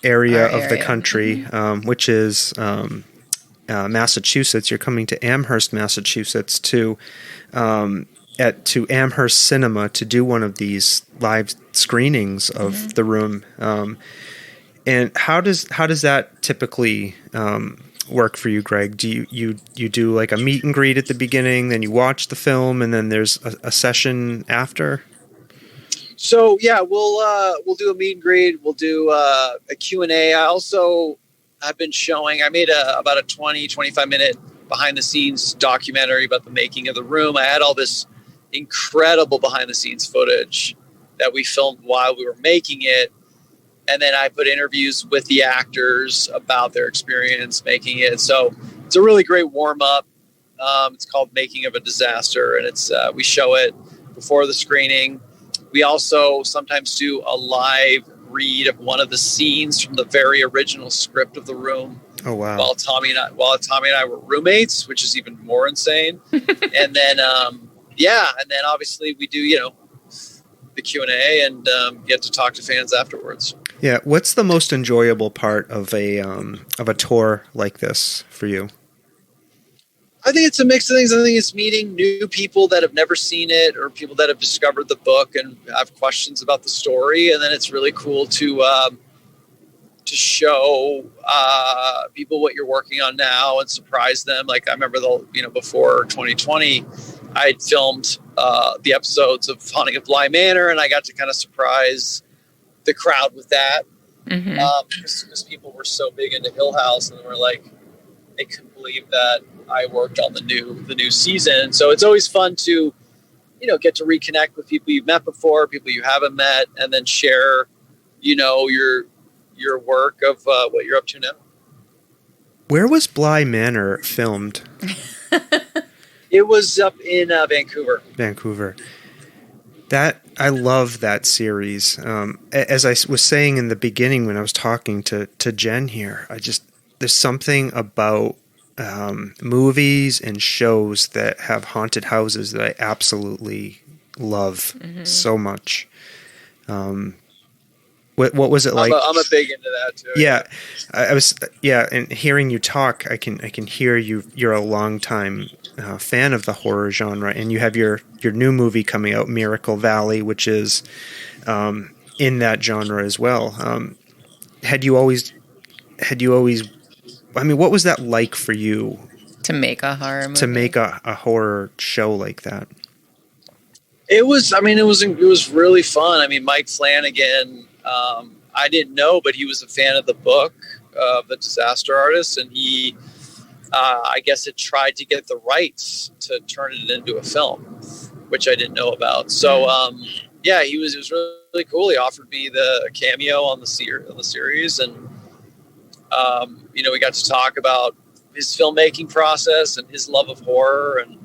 A: area of the country, which is Massachusetts. You're coming to Amherst, Massachusetts to Amherst Cinema to do one of these live screenings of The Room. And how does that typically work for you, Greg? Do you do like a meet and greet at the beginning, then you watch the film, and then there's a session after?
C: So yeah, we'll do a meet and greet. We'll do a Q&A. I've been showing. I made about a 25 minute behind the scenes documentary about the making of The Room. I had all this incredible behind the scenes footage that we filmed while we were making it. And then I put interviews with the actors about their experience making it. So it's a really great warm up. It's called Making of a Disaster. And we show it before the screening. We also sometimes do a live read of one of the scenes from the very original script of The Room.
A: Oh, wow.
C: While Tommy and I were roommates, which is even more insane. And then, and then obviously we do, the Q&A and get to talk to fans afterwards.
A: Yeah. What's the most enjoyable part of a tour like this for you?
C: I think it's a mix of things. I think it's meeting new people that have never seen it or people that have discovered the book and have questions about the story. And then it's really cool to show people what you're working on now and surprise them. Like I remember before 2020, I had filmed the episodes of Haunting of Bly Manor, and I got to kind of surprise the crowd with that.
B: Mm-hmm.
C: Because people were so big into Hill House, and they were like, they couldn't believe that I worked on the new season. So it's always fun to, get to reconnect with people you've met before, people you haven't met, and then share, your work of what you're up to now.
A: Where was Bly Manor filmed?
C: It was up in Vancouver. I love that series. As I was saying in the beginning when I was talking to Jen here, there's something about movies and shows that have haunted houses that I absolutely love so much. What was it like? I'm a big into that too.
A: Yeah, I was. Yeah, and hearing you talk, I can hear you're a long time fan of the horror genre, and you have your new movie coming out, Miracle Valley, which is in that genre as well. Had you always? I mean, what was that like for you
B: to make a horror movie?
A: To make a horror show like that?
C: It was really fun. I mean, Mike Flanagan, I didn't know, but he was a fan of the book, The Disaster Artist, and he, I guess, had tried to get the rights to turn it into a film, which I didn't know about. So, it was really cool. He offered me the cameo on the series, and we got to talk about his filmmaking process and his love of horror, and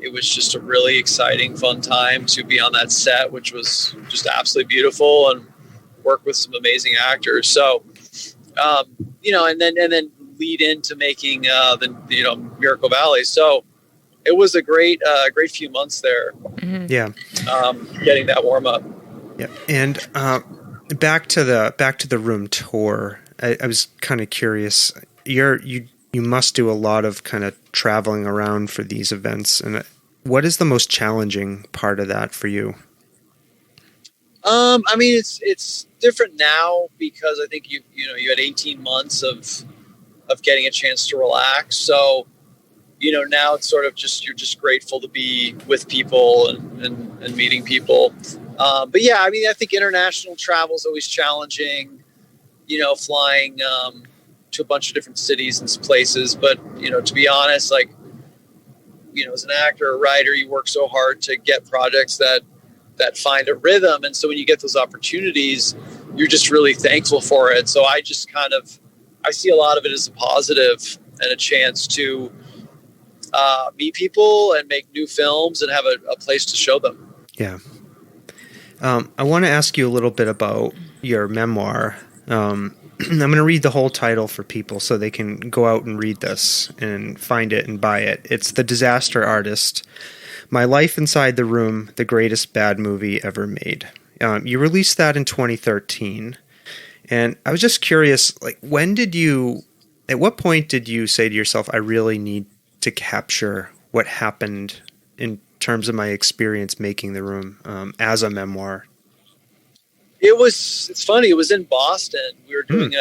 C: it was just a really exciting, fun time to be on that set, which was just absolutely beautiful, and work with some amazing actors. So, and then lead into making Miracle Valley. So it was a great few months there.
B: Mm-hmm.
A: Yeah,
C: getting that warm up.
A: Yeah, and back to the Room tour. I was kind of curious. You must do a lot of kind of traveling around for these events, and what is the most challenging part of that for you?
C: I mean, it's different now because I think you had 18 months of getting a chance to relax. So, now it's sort of you're just grateful to be with people and meeting people. But yeah, I mean, I think international travel is always challenging. Flying to a bunch of different cities and places. But, to be honest, as an actor or writer, you work so hard to get projects that find a rhythm. And so when you get those opportunities, you're just really thankful for it. So I just I see a lot of it as a positive and a chance to meet people and make new films and have a place to show them.
A: Yeah. I want to ask you a little bit about your memoir. I'm going to read the whole title for people so they can go out and read this and find it and buy it. It's The Disaster Artist, My Life Inside the Room, the Greatest Bad Movie Ever Made. You released that in 2013. And I was just curious, at what point did you say to yourself, I really need to capture what happened in terms of my experience making The Room as a memoir?
C: It's funny. It was in Boston. We were doing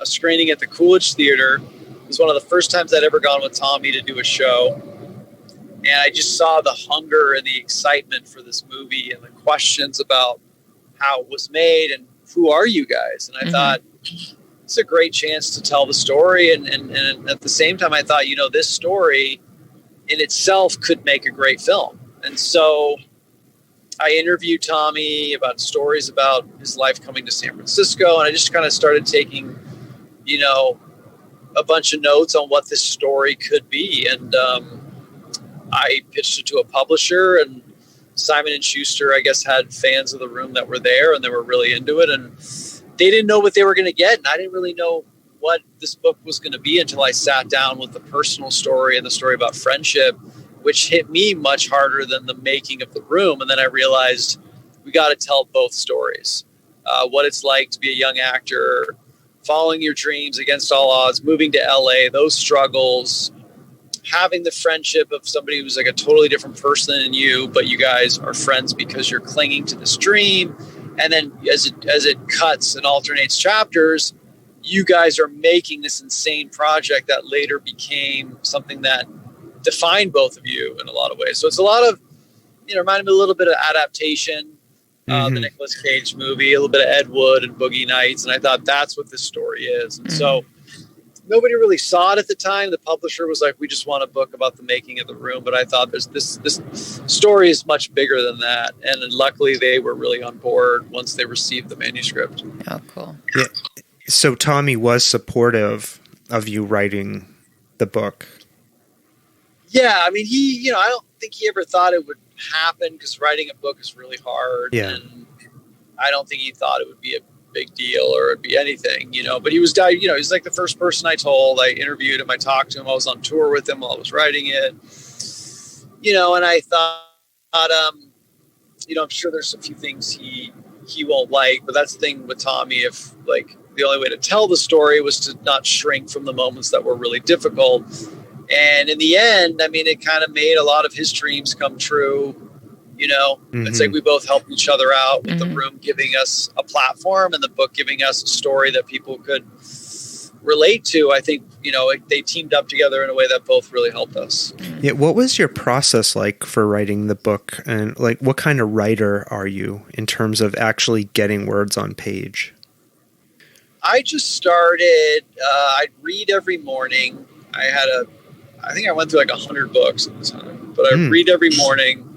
C: a screening at the Coolidge Theater was one of the first times I'd ever gone with Tommy to do a show. And I just saw the hunger and the excitement for this movie and the questions about how it was made and who are you guys? And I thought, it's a great chance to tell the story. And at the same time, I thought, this story in itself could make a great film. And so I interviewed Tommy about stories about his life coming to San Francisco. And I just kind of started taking, a bunch of notes on what this story could be. And I pitched it to a publisher, and Simon & Schuster, I guess, had fans of The Room that were there, and they were really into it. And they didn't know what they were going to get. And I didn't really know what this book was going to be until I sat down with the personal story and the story about friendship, which hit me much harder than the making of The Room. And then I realized we got to tell both stories. What it's like to be a young actor, following your dreams against all odds, moving to LA, those struggles, having the friendship of somebody who's like a totally different person than you, but you guys are friends because you're clinging to this dream. And then as it cuts and alternates chapters, you guys are making this insane project that later became something that defined both of you in a lot of ways. So it's a lot of, reminded me a little bit of Adaptation, the Nicolas Cage movie, a little bit of Ed Wood and Boogie Nights. And I thought that's what this story is. And so nobody really saw it at the time. The publisher was like, we just want a book about the making of The Room. But I thought this story is much bigger than that. And luckily they were really on board once they received the manuscript.
B: Oh, cool.
A: Yeah. So Tommy was supportive of you writing the book.
C: Yeah. I mean, I don't think he ever thought it would happen, because writing a book is really hard.
A: Yeah.
C: And I don't think he thought it would be a big deal or it'd be anything, but he was he's like the first person I told. I interviewed him, I talked to him, I was on tour with him while I was writing it, and I thought, I'm sure there's a few things he won't like, but that's the thing with Tommy. If like the only way to tell the story was to not shrink from the moments that were really difficult. And in the end, I mean, it kind of made a lot of his dreams come true. It's like we both helped each other out with The Room giving us a platform and the book giving us a story that people could relate to. I think, they teamed up together in a way that both really helped us.
A: Yeah. What was your process like for writing the book? And like, what kind of writer are you in terms of actually getting words on page?
C: I just started, I'd read every morning. I think I went through like 100 books at the time, but I'd read every morning.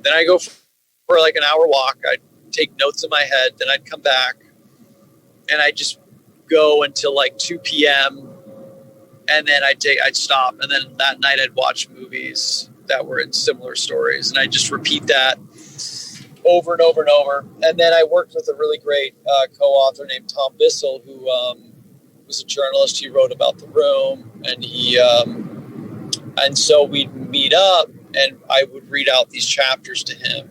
C: Then I go for like an hour walk. I'd take notes in my head. Then I'd come back and I'd just go until like 2 p.m. And then I'd stop. And then that night I'd watch movies that were in similar stories. And I'd just repeat that over and over and over. And then I worked with a really great co-author named Tom Bissell, who was a journalist. He wrote about The Room, and so we'd meet up and I would read out these chapters to him.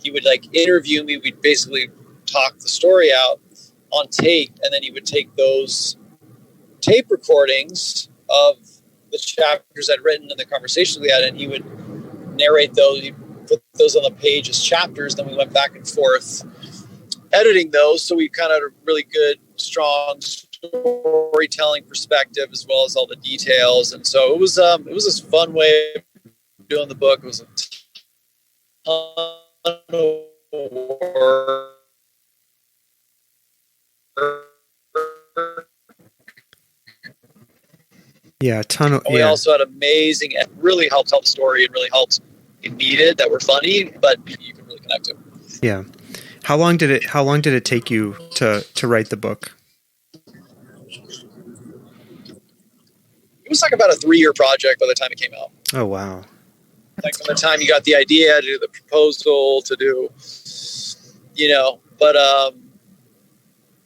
C: He would like interview me. We'd basically talk the story out on tape. And then he would take those tape recordings of the chapters I'd written and the conversations we had, and he would narrate those. He'd put those on the page as chapters. Then we went back and forth editing those. So we kind of had a really good, strong storytelling perspective as well as all the details. And so it was this fun way of doing the book. It was a ton of work.
A: Yeah, a ton of.
C: We also had amazing. It really helped tell the story and really helped it needed that were funny, but you can really connect to.
A: Yeah. How long did it take you to write the book?
C: It was like about a 3-year project by the time it came out.
A: Oh, wow.
C: Like from the time you got the idea to do the proposal to do, but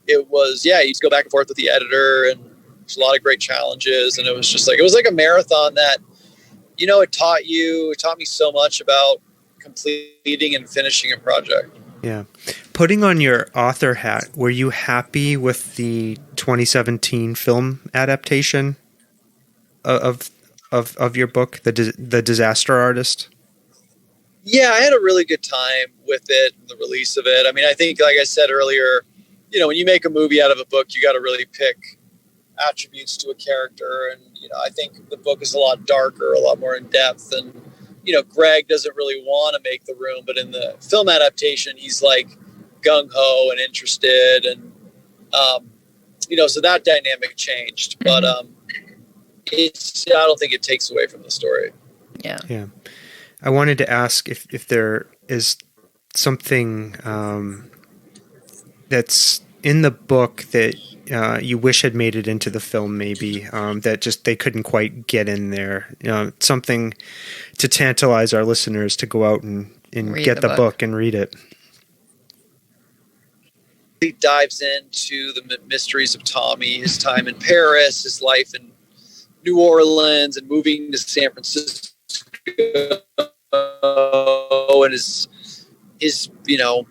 C: it was, you just go back and forth with the editor, and there's a lot of great challenges. And it was like a marathon that, it taught me so much about completing and finishing a project.
A: Yeah. Putting on your author hat, were you happy with the 2017 film adaptation of your book, The Disaster Artist?
C: Yeah, I had a really good time with it, the release of it. I mean, I think, like I said earlier, when you make a movie out of a book, you got to really pick attributes to a character. And, I think the book is a lot darker, a lot more in depth. And, Greg doesn't really want to make the room, but in the film adaptation, he's like gung-ho and interested. And, so that dynamic changed, but, I don't think it takes away from the story.
B: Yeah.
A: Yeah. I wanted to ask if there is something, that's in the book that, you wish had made it into the film, maybe, that just they couldn't quite get in there. Something to tantalize our listeners to go out and get the book and read it.
C: He dives into the mysteries of Tommy, his time in Paris, his life in New Orleans, and moving to San Francisco, and his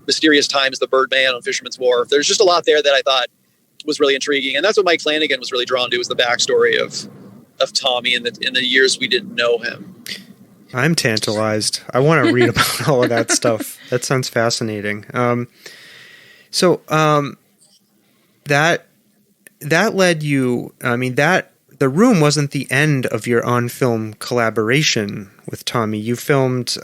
C: mysterious time as the Birdman on Fisherman's Wharf. There's just a lot there that I thought was really intriguing, and that's what Mike Flanagan was really drawn to, was the backstory of Tommy in the years we didn't know him.
A: I'm tantalized. I want to read about all of that stuff. That sounds fascinating. So that led you. I mean, The Room wasn't the end of your on-film collaboration with Tommy. You filmed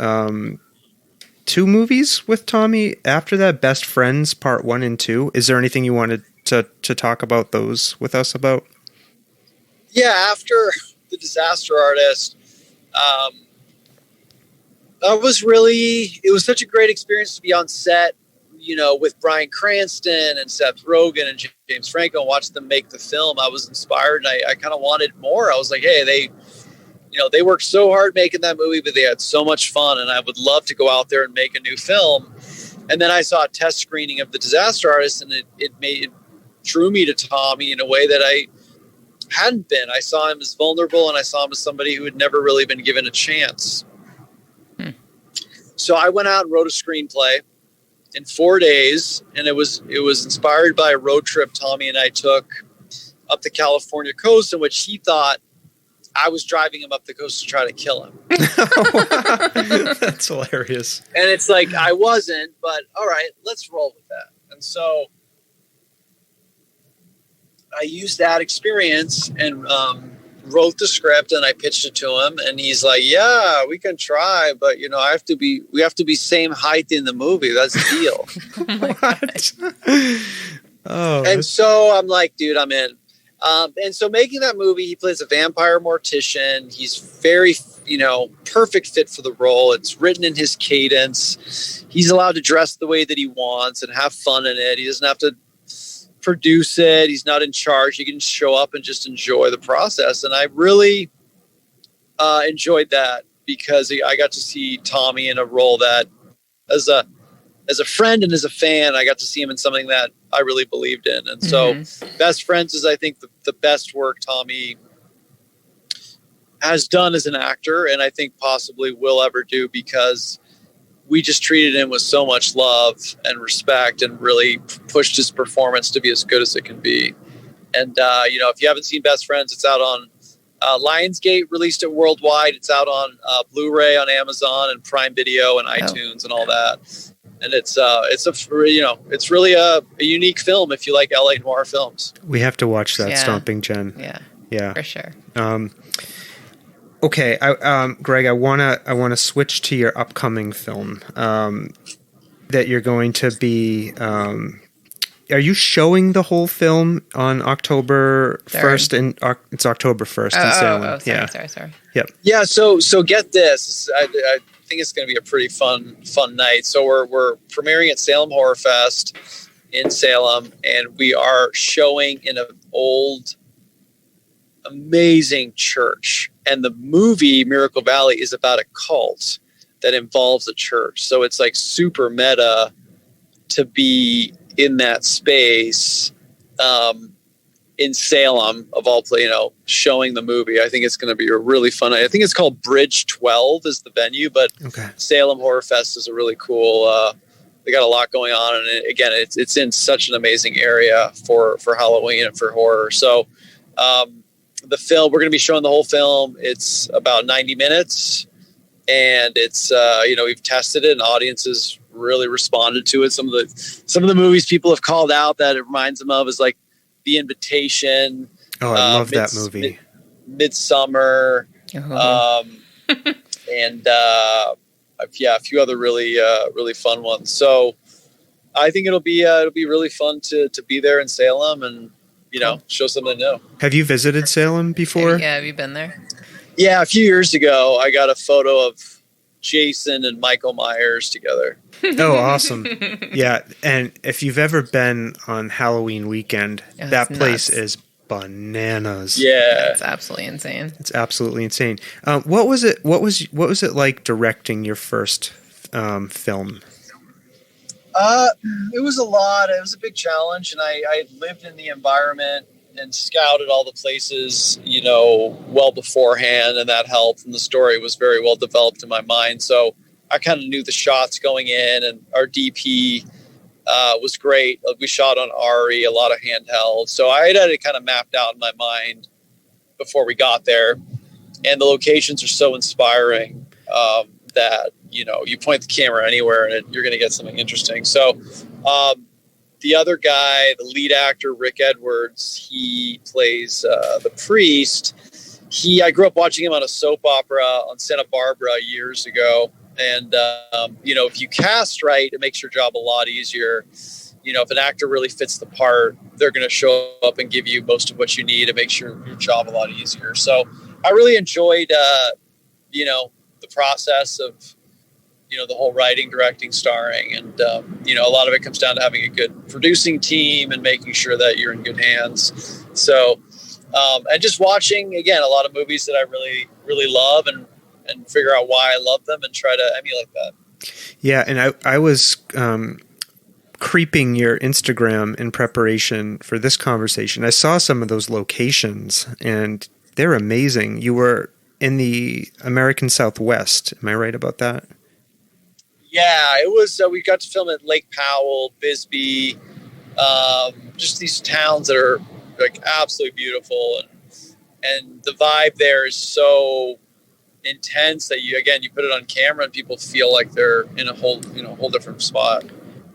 A: 2 movies with Tommy after that, Best Friends Part 1 and 2. Is there anything you wanted to talk about those with us about?
C: Yeah, after The Disaster Artist, it was such a great experience to be on set, with Bryan Cranston and Seth Rogen and James Franco, and watch them make the film. I was inspired, and I kind of wanted more. I was like, hey, they worked so hard making that movie, but they had so much fun, and I would love to go out there and make a new film. And then I saw a test screening of The Disaster Artist, and it drew me to Tommy in a way that I hadn't been. I saw him as vulnerable, and I saw him as somebody who had never really been given a chance. So I went out and wrote a screenplay in 4 days, and it was inspired by a road trip Tommy and I took up the California coast, in which he thought I was driving him up the coast to try to kill him.
A: That's hilarious.
C: And it's like, I wasn't, but all right, let's roll with that. And so I used that experience and wrote the script, and I pitched it to him, and he's like, yeah, we can try, but we have to be same height in the movie. That's the deal. And so I'm like, dude, I'm in. And so making that movie, he plays a vampire mortician. He's very, perfect fit for the role. It's written in his cadence. He's allowed to dress the way that he wants and have fun in it. He doesn't have to produce it. He's not in charge. He can show up and just enjoy the process. And I really enjoyed that, because I got to see Tommy in a role that, as a friend and as a fan, I got to see him in something that I really believed in. And so Best Friends is, I think, the best work Tommy has done as an actor, and I think possibly will ever do, because we just treated him with so much love and respect, and really pushed his performance to be as good as it can be. And, if you haven't seen Best Friends, it's out on Lionsgate, released it worldwide. It's out on Blu-ray on Amazon and Prime Video and iTunes and all that. And it's really a unique film if you like LA noir films.
A: We have to watch that, Stomping Jen.
B: Yeah, for sure.
A: Okay, Greg, I wanna switch to your upcoming film that you're going to be. Are you showing the whole film on October 1st? And it's October 1st in Salem.
B: Sorry.
A: Yep.
C: Yeah. So get this. I think it's going to be a pretty fun night. So we're premiering at Salem Horror Fest in Salem, and we are showing in an old, amazing church. And the movie Miracle Valley is about a cult that involves a church. So it's like super meta to be in that space in Salem, of all places, showing the movie. I think it's going to be a really fun. I think it's called Bridge 12 is the venue, but Salem Horror Fest is a really cool. They got a lot going on, and again, it's in such an amazing area for Halloween and for horror. So the film, we're going to be showing the whole film. It's about 90 minutes, and it's we've tested it, and audiences really responded to it. Some of the movies people have called out that it reminds them of is like The Invitation,
A: Oh, I love that movie.
C: Midsummer. And a few other really fun ones. So I think it'll be really fun to be there in Salem and show something new.
A: Have you visited Salem before?
B: Yeah, have you been there?
C: Yeah, a few years ago, I got a photo of Jason and Michael Myers together.
A: Oh, awesome! Yeah, and if you've ever been on Halloween weekend, that place is bananas.
C: Yeah,
B: it's absolutely insane.
A: It's absolutely insane. What was it? What was it like directing your first film?
C: It was a lot. It was a big challenge, and I lived in the environment and scouted all the places, well beforehand, and that helped. And the story was very well developed in my mind, so I kind of knew the shots going in, and our DP was great. We shot on ARRI, a lot of handheld. So I had it kind of mapped out in my mind before we got there. And the locations are so inspiring that, you point the camera anywhere and you're going to get something interesting. So the other guy, the lead actor, Rick Edwards, he plays the priest. I grew up watching him on a soap opera on Santa Barbara years ago. And, if you cast right, it makes your job a lot easier. If an actor really fits the part, they're going to show up and give you most of what you need. It makes your job a lot easier. So I really enjoyed, the process of, the whole writing, directing, starring. And, a lot of it comes down to having a good producing team and making sure that you're in good hands. So, and just watching, again, a lot of movies that I really, really love and figure out why I love them and try to emulate that.
A: Yeah, and I was creeping your Instagram in preparation for this conversation. I saw some of those locations, and they're amazing. You were in the American Southwest. Am I right about that?
C: Yeah, it was. We got to film at Lake Powell, Bisbee, just these towns that are like absolutely beautiful, and the vibe there is so intense that you put it on camera and people feel like they're in a whole different spot.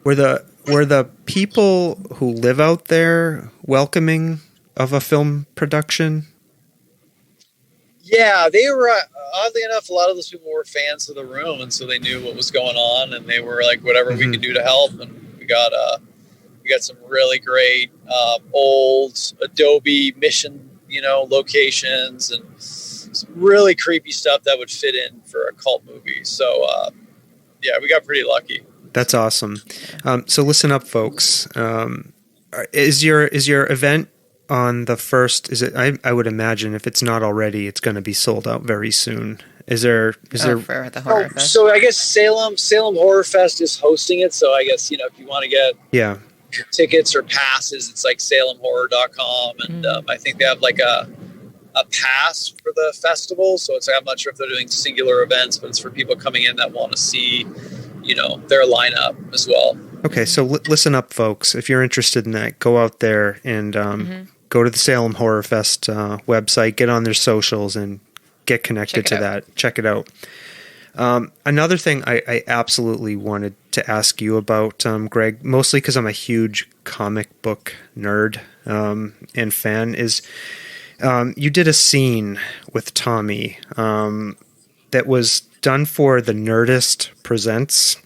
A: Were the people who live out there welcoming of a film production?
C: Yeah, they were, oddly enough, a lot of those people were fans of The Room, and so they knew what was going on, and they were like, whatever we can do to help. And we got some really great old Adobe Mission, locations, and some really creepy stuff that would fit in for a cult movie. So, we got pretty lucky.
A: That's awesome. So listen up, folks. Is your event on the first? Is it? I would imagine if it's not already, it's going to be sold out very soon. Is there
B: for the horror fest?
C: So I guess Salem Horror Fest is hosting it. So I guess if you want to get tickets or passes, it's like salemhorror.com, and I think they have like a pass for the festival. So I'm not sure if they're doing singular events, but it's for people coming in that want to see, their lineup as well.
A: Okay. So listen up, folks. If you're interested in that, go out there and go to the Salem Horror Fest website, get on their socials and get connected to that. Check it out. Another thing I absolutely wanted to ask you about, Greg, mostly because I'm a huge comic book nerd and fan, is you did a scene with Tommy that was done for the Nerdist Presents,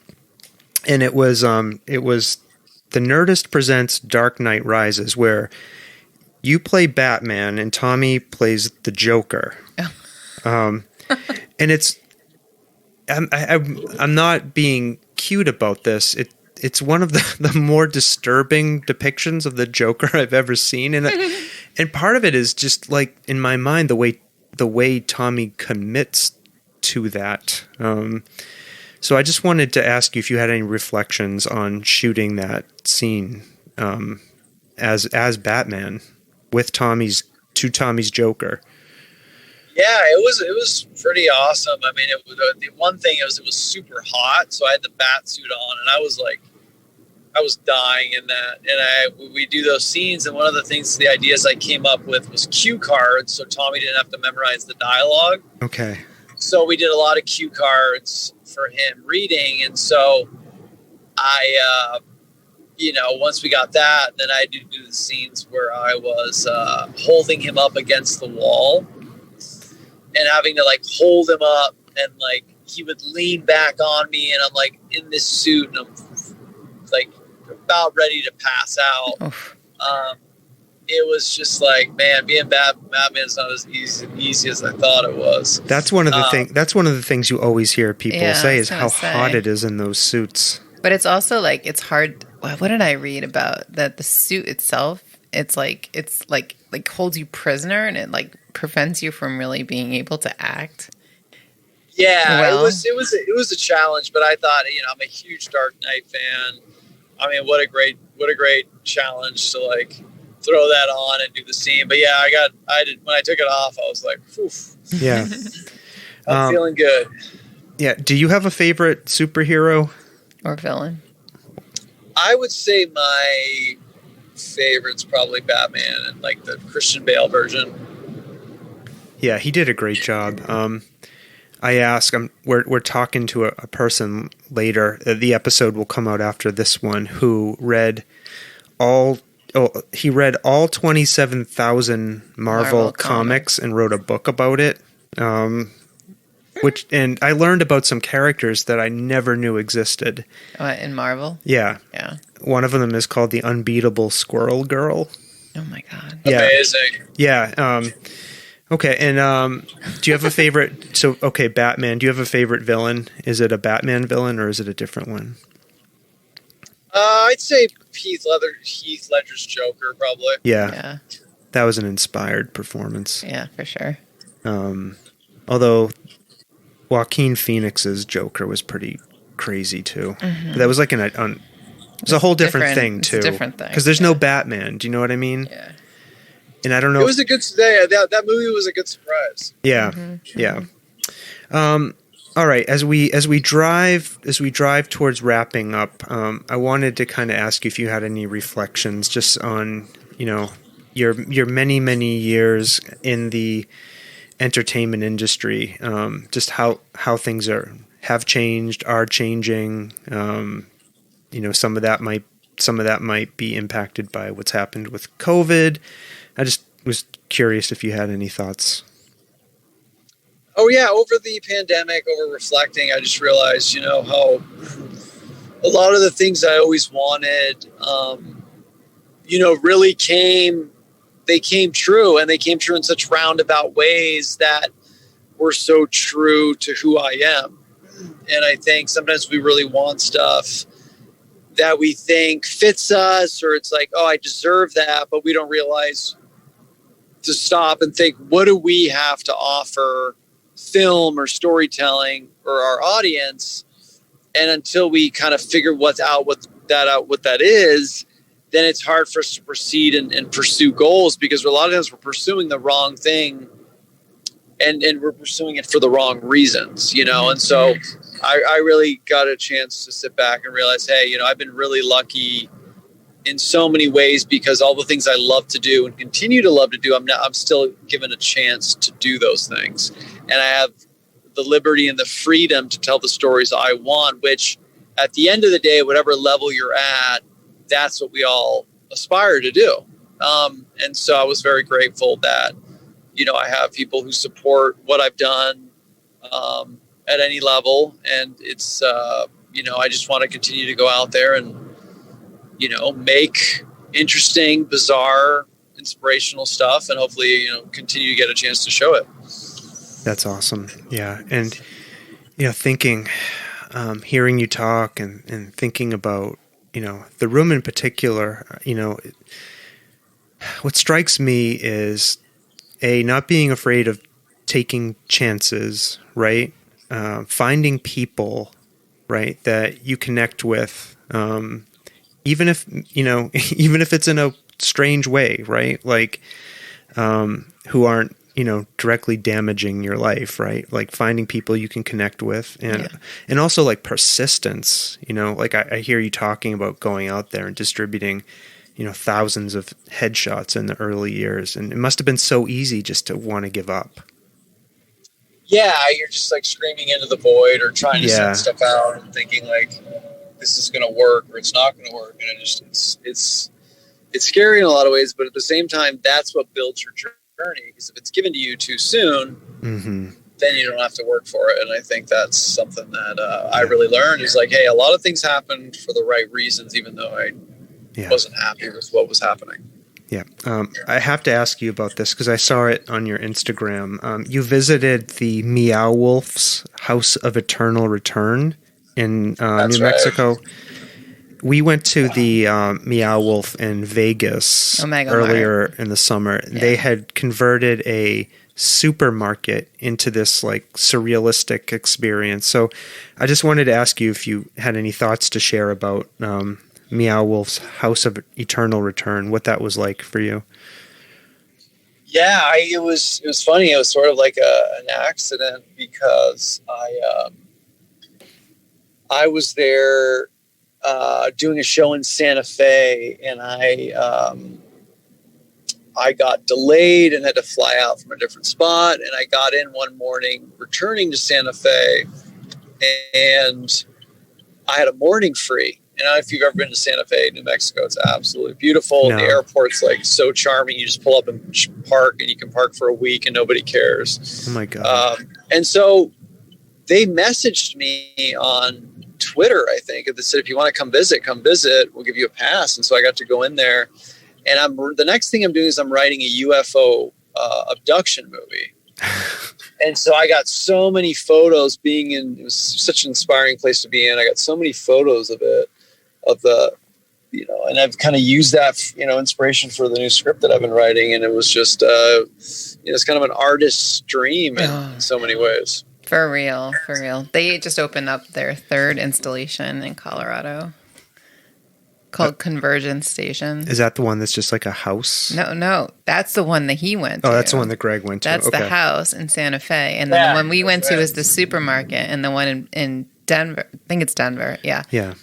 A: and it was the Nerdist Presents Dark Knight Rises, where you play Batman and Tommy plays the Joker. And it's I'm not being cute about this. It's one of the more disturbing depictions of the Joker I've ever seen, and part of it is just like in my mind the way Tommy commits to that. So I just wanted to ask you if you had any reflections on shooting that scene as Batman with Tommy's Joker.
C: Yeah, it was pretty awesome. I mean, it was the one thing it was super hot, so I had the bat suit on, and I was dying in that. And we do those scenes, and one of the ideas I came up with was cue cards, so Tommy didn't have to memorize the dialogue.
A: Okay.
C: So we did a lot of cue cards for him reading, and so I once we got that, then I had to do the scenes where I was holding him up against the wall and having to like hold him up, and like he would lean back on me, and I'm like in this suit and I'm like about ready to pass out. It was just like, man, being Batman's not as easy as I thought it was.
A: That's one of the things you always hear people say is how hot it is in those suits.
B: But it's also like it's hard. What did I read about that? The suit itself, it's like holds you prisoner, and it like prevents you from really being able to act.
C: Yeah, well, it was a challenge, but I thought, I'm a huge Dark Knight fan. I mean, what a great challenge to like throw that on and do the scene. But yeah, when I took it off, I was like, oof.
A: Yeah.
C: I'm feeling good.
A: Yeah. Do you have a favorite superhero
B: or villain?
C: I would say my favorite's probably Batman, and like the Christian Bale version.
A: Yeah, he did a great job. I asked, we're talking to a person later. The episode will come out after this one, who read all 27,000 Marvel comics and wrote a book about it. And I learned about some characters that I never knew existed.
B: In Marvel?
A: Yeah.
B: Yeah.
A: One of them is called the Unbeatable Squirrel Girl.
B: Oh my God.
A: Yeah.
C: Amazing.
A: Yeah. Okay. And do you have a favorite? So, okay, Batman. Do you have a favorite villain? Is it a Batman villain or is it a different one?
C: I'd say Heath Ledger's Joker, probably.
A: Yeah. That was an inspired performance.
B: Yeah, for sure.
A: Although Joaquin Phoenix's Joker was pretty crazy too. Mm-hmm. But that was like it was a whole different thing too.
B: It's a different thing.
A: Because there's no Batman. Do you know what I mean?
B: Yeah.
A: And I don't know.
C: It was a good day. That movie was a good surprise.
A: Yeah. Mm-hmm. Yeah. All right. As we drive towards wrapping up, I wanted to kind of ask you if you had any reflections just on, your many, many years in the entertainment industry, just how things have changed, are changing. Some of that might be impacted by what's happened with COVID. I just was curious if you had any thoughts.
C: Oh yeah, over the pandemic, over reflecting, I just realized, how a lot of the things I always wanted, really came true, and they came true in such roundabout ways that were so true to who I am. And I think sometimes we really want stuff that we think fits us, or it's like, oh, I deserve that, but we don't realize to stop and think, what do we have to offer film or storytelling or our audience? And until we kind of figure what that is, then it's hard for us to proceed and pursue goals, because a lot of times we're pursuing the wrong thing and we're pursuing it for the wrong reasons, And so I really got a chance to sit back and realize, hey, I've been really lucky in so many ways, because all the things I love to do and continue to love to do, I'm still given a chance to do those things. And I have the liberty and the freedom to tell the stories I want, which at the end of the day, whatever level you're at, that's what we all aspire to do. And so I was very grateful that, I have people who support what I've done at any level. And it's, I just want to continue to go out there and, make interesting, bizarre, inspirational stuff, and hopefully, continue to get a chance to show it.
A: That's awesome. Yeah. And, thinking, hearing you talk and thinking about, the room in particular, what strikes me is not being afraid of taking chances, right? Finding people, right, that you connect with, even if it's in a strange way, right? Like, who aren't, directly damaging your life, right? Like finding people you can connect with, and also like persistence, like I hear you talking about going out there and distributing, thousands of headshots in the early years. And it must've been so easy just to want to give up. Yeah.
C: You're just like screaming into the void or trying to send stuff out and thinking like, this is going to work or it's not going to work. And it's scary in a lot of ways, but at the same time, that's what builds your journey. Because if it's given to you too soon, then you don't have to work for it. And I think that's something that I really learned is like, hey, a lot of things happened for the right reasons, even though I wasn't happy with what was happening.
A: Yeah. I have to ask you about this because I saw it on your Instagram. You visited the Meow Wolf's House of Eternal Return in New Mexico. We went to the Meow Wolf in Vegas earlier in the summer. Yeah. They had converted a supermarket into this like surrealistic experience. So I just wanted to ask you if you had any thoughts to share about Meow Wolf's House of Eternal Return, what that was like for you.
C: Yeah, it was funny. It was sort of like an accident because I was there doing a show in Santa Fe, and I got delayed and had to fly out from a different spot. And I got in one morning returning to Santa Fe, and I had a morning free. And I don't know if you've ever been to Santa Fe, New Mexico. It's absolutely beautiful. No. The airport's like so charming. You just pull up and park, and you can park for a week and nobody cares.
A: Oh my God.
C: And so they messaged me on Twitter, I think, and they said, if you want to come visit. We'll give you a pass. And so I got to go in there. And the next thing I'm doing is I'm writing a UFO abduction movie. And so I got so many photos it was such an inspiring place to be in. I got so many photos of it, and I've kind of used that, inspiration for the new script that I've been writing. And it was just, it's kind of an artist's dream in so many ways.
B: For real. They just opened up their third installation in Colorado called Convergence Station.
A: Is that the one that's just like a house?
B: No. That's the one that he went to.
A: Oh, that's the one that Greg went to.
B: That's the house in Santa Fe. And then the one we went to is the supermarket. And the one in Denver, I think it's Denver,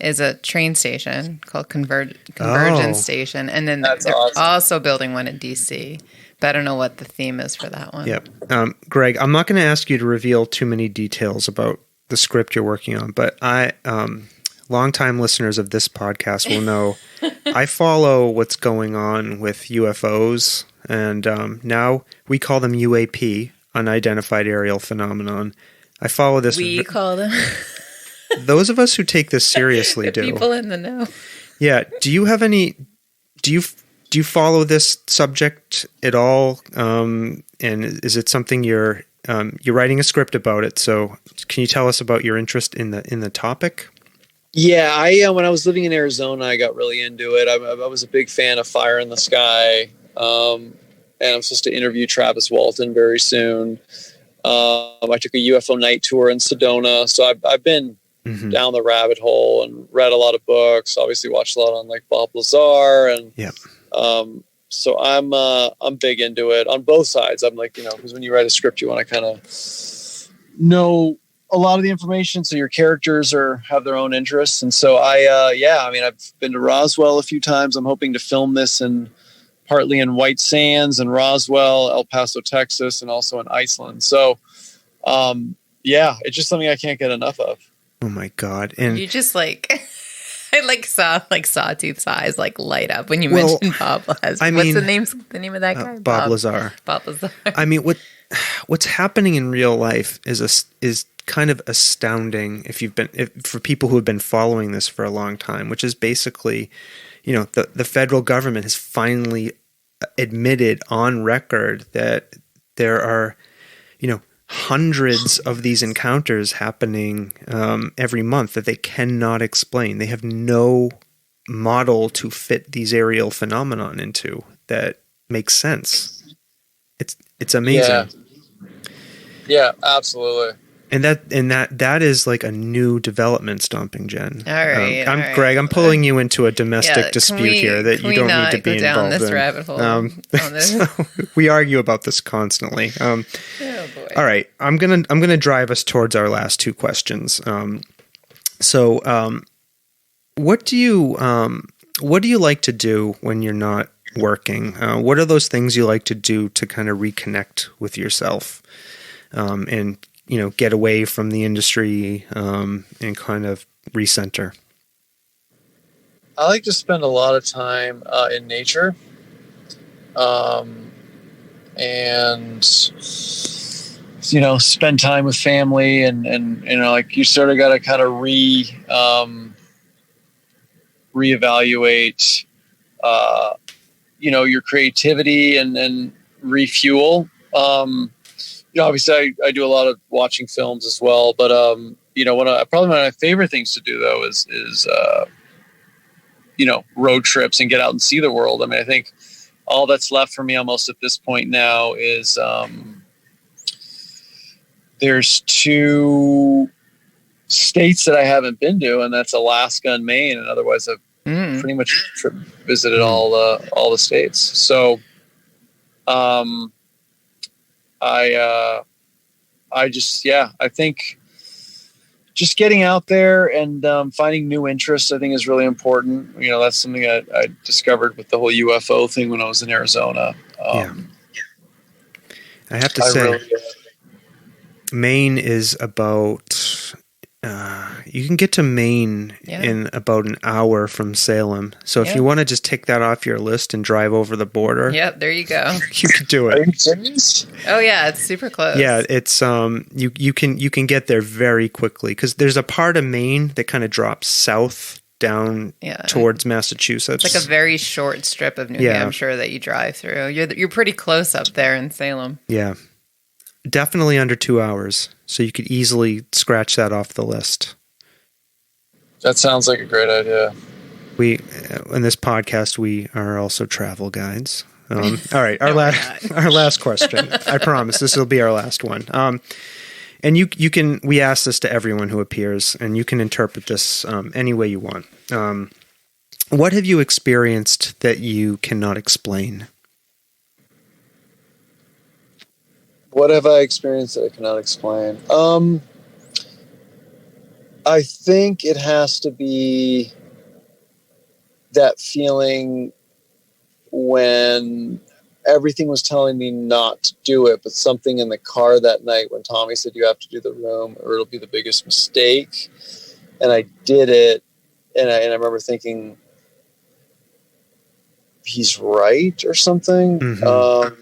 B: is a train station called Convergence Station. And then they're also building one in D.C., but I don't know what the theme is for that one.
A: Yep. Greg, I'm not going to ask you to reveal too many details about the script you're working on, but longtime listeners of this podcast will know I follow what's going on with UFOs, and now we call them UAP, Unidentified Aerial Phenomenon. I follow this.
B: We call them.
A: Those of us who take this seriously do.
B: People in the know.
A: Yeah. Do you have any? Do you follow this subject at all? And is it something you're writing a script about it? So can you tell us about your interest in the topic?
C: Yeah, I when I was living in Arizona, I got really into it. I was a big fan of Fire in the Sky, and I'm supposed to interview Travis Walton very soon. I took a UFO night tour in Sedona, so I've been down the rabbit hole and read a lot of books. Obviously, watched a lot on like Bob Lazar, and so I'm big into it on both sides. I'm like, because when you write a script, you want to kind of know a lot of the information, so your characters have their own interests. And so I've been to Roswell a few times. I'm hoping to film this partly in White Sands and Roswell, El Paso, Texas, and also in Iceland. So, it's just something I can't get enough of.
A: Oh my God. And
B: you just I saw Sawtooth's eyes light up when you mentioned Bob Lazar. What's the name of that guy?
A: Bob Lazar.
B: Bob Lazar.
A: I mean, what's happening in real life is kind of astounding for people who have been following this for a long time, which is basically, the federal government has finally admitted on record that there are, hundreds of these encounters happening every month that they cannot explain. They have no model to fit these aerial phenomenon into that makes sense. It's amazing.
C: Yeah, absolutely.
A: And that is like a new development, Stomping Jen.
B: All right,
A: Greg, I'm pulling you into a domestic dispute here that you don't need to be involved in.
B: This rabbit hole.
A: So we argue about this constantly.
B: Oh boy!
A: All right, I'm gonna drive us towards our last two questions. What do you like to do when you're not working? What are those things you like to do to kind of reconnect with yourself? And get away from the industry and kind of recenter?
C: I like to spend a lot of time in nature, and spend time with family, and like you sort of got to kind of reevaluate, your creativity and refuel. Obviously I do a lot of watching films as well, but probably one of my favorite things to do though is road trips and get out and see the world. I mean, I think all that's left for me almost at this point now is there's 2 states that I haven't been to, and that's Alaska and Maine. And otherwise, I've pretty much visited all the states. So, I think just getting out there and finding new interests, I think, is really important. That's something I discovered with the whole UFO thing when I was in Arizona.
A: I have to say, Maine is about, you can get to Maine in about an hour from Salem. So if you want to just tick that off your list and drive over the border.
B: Yep, there you go.
A: You can do it.
C: Are you serious?
B: Oh yeah, it's super close.
A: Yeah, it's you can get there very quickly because there's a part of Maine that kind of drops south down towards Massachusetts.
B: It's like a very short strip of New Hampshire that you drive through. You're pretty close up there in Salem.
A: Yeah. Definitely under 2 hours, so you could easily scratch that off the list.
C: That sounds like a great idea.
A: We, in this podcast, we are also travel guides. All right, our last question. I promise this will be our last one. And you can. We ask this to everyone who appears, and you can interpret this any way you want. What have you experienced that you cannot explain?
C: What have I experienced that I cannot explain? I think it has to be that feeling when everything was telling me not to do it, but something in the car that night when Tommy said, you have to do the room or it'll be the biggest mistake. And I did it. And I remember thinking, he's right or something. Mm-hmm.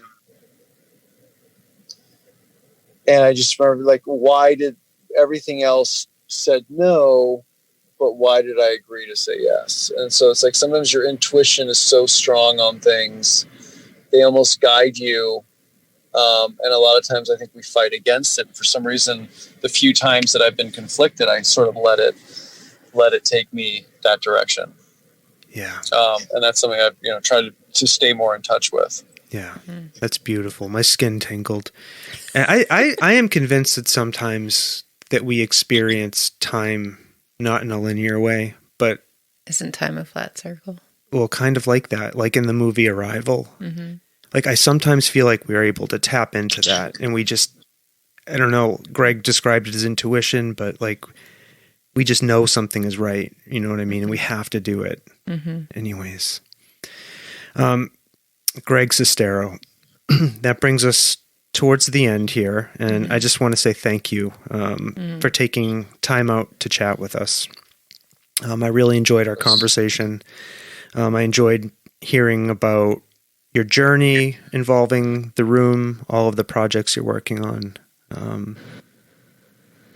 C: And I just remember, like, why did everything else said no, but why did I agree to say yes? And so it's like sometimes your intuition is so strong on things, they almost guide you. And a lot of times I think we fight against it. For some reason, the few times that I've been conflicted, I sort of let it take me that direction.
A: Yeah.
C: And that's something I've tried to stay more in touch with.
A: Yeah, that's beautiful. My skin tingled. And I am convinced that sometimes that we experience time not in a linear way, but...
B: Isn't time a flat circle?
A: Well, kind of like that, like in the movie Arrival. Mm-hmm. Like I sometimes feel like we're able to tap into that, and we just... I don't know, Greg described it as intuition, but like we just know something is right, you know what I mean? And we have to do it. Mm-hmm. Anyways. Greg Sestero, that brings us towards the end here, and I just want to say thank you for taking time out to chat with us. I really enjoyed our conversation. I enjoyed hearing about your journey involving the room, all of the projects you're working on.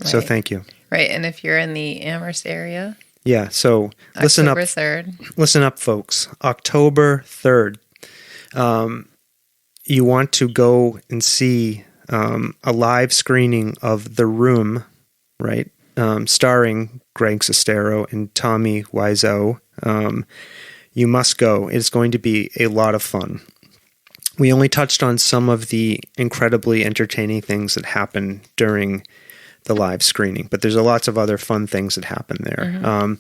A: So thank you.
B: Right, and if you're in the Amherst area...
A: Yeah, so listen up.
B: October 3rd. Listen
A: up, folks. October 3rd. You want to go and see a live screening of The Room, right? Starring Greg Sestero and Tommy Wiseau. You must go. It's going to be a lot of fun. We only touched on some of the incredibly entertaining things that happen during the live screening, but there's lots of other fun things that happen there. Mm-hmm.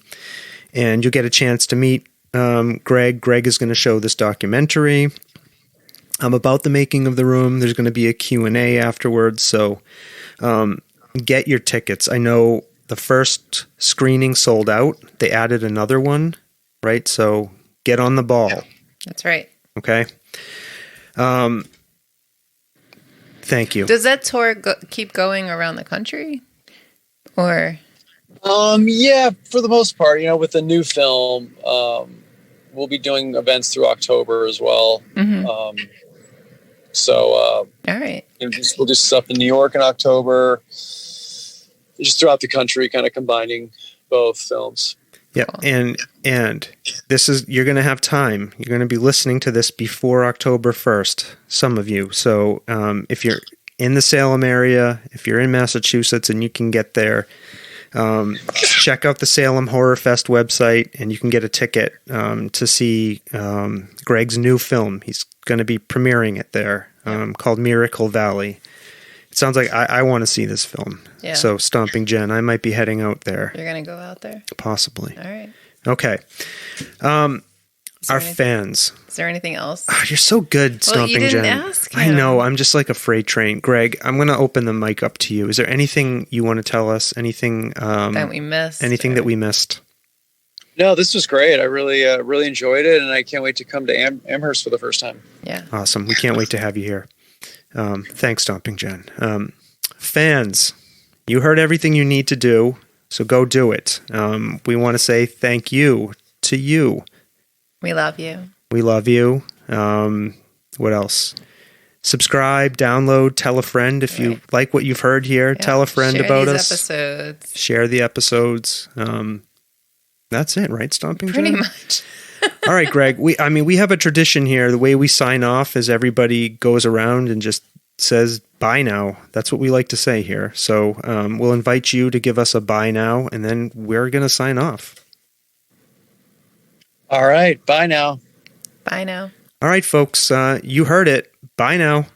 A: And you'll get a chance to meet Greg. Greg is going to show this documentary about the making of The Room. There's going to be a Q&A afterwards, so get your tickets. I know the first screening sold out. They added another one, right? So get on the ball.
B: That's right.
A: Okay. Thank you.
B: Does that tour keep going around the country? Or...
C: Yeah, for the most part, with the new film, we'll be doing events through October as well.
B: Mm-hmm.
C: All
B: right.
C: We'll do stuff in New York in October, just throughout the country, kind of combining both films.
A: Yeah, cool. And this is, you're going to have time. You're going to be listening to this before October 1st, some of you. So if you're in the Salem area, if you're in Massachusetts and you can get there, check out the Salem Horror Fest website and you can get a ticket to see Greg's new film. He's going to be premiering it there, called Miracle Valley. It sounds like I want to see this film. Yeah. So Stomping Jen, I might be heading out there.
B: You're going to go out there?
A: Possibly.
B: All right.
A: Okay. Our fans.
B: Is there anything else?
A: Oh, you're so good, Stomping Jen.
B: You didn't ask him.
A: I know. I'm just like a freight train. Greg, I'm going to open the mic up to you. Is there anything you want to tell us? Anything
B: that we missed?
A: Anything that we missed?
C: No, this was great. I really enjoyed it, and I can't wait to come to Amherst for the first time.
B: Yeah.
A: Awesome. We can't wait to have you here. Thanks, Stomping Jen. Fans, you heard everything you need to do, so go do it. We want to say thank you to you.
B: We love you.
A: We love you. What else? Subscribe, download, tell a friend if you like what you've heard here. Yeah. Tell a friend about us.
B: Episodes.
A: Share the episodes. That's it, right, Stomping Jen?
B: Pretty much.
A: All right, Greg. We have a tradition here. The way we sign off is everybody goes around and just says bye now. That's what we like to say here. So we'll invite you to give us a bye now, and then we're going to sign off.
C: All right. Bye now.
B: Bye now.
A: All right, folks. You heard it. Bye now.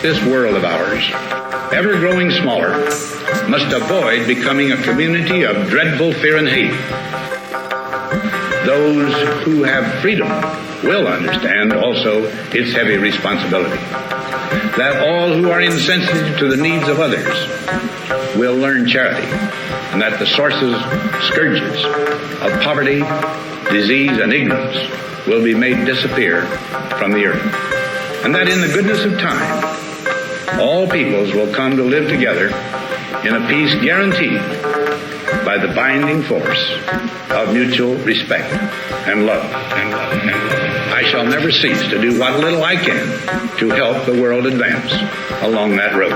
D: This world of ours, ever growing smaller, must avoid becoming a community of dreadful fear and hate. Those who have freedom will understand also its heavy responsibility. That all who are insensitive to the needs of others will learn charity, and that the sources, scourges of poverty, disease, and ignorance will be made disappear from the earth. And that in the goodness of time, all peoples will come to live together in a peace guaranteed by the binding force of mutual respect and love. I shall never cease to do what little I can to help the world advance along that road.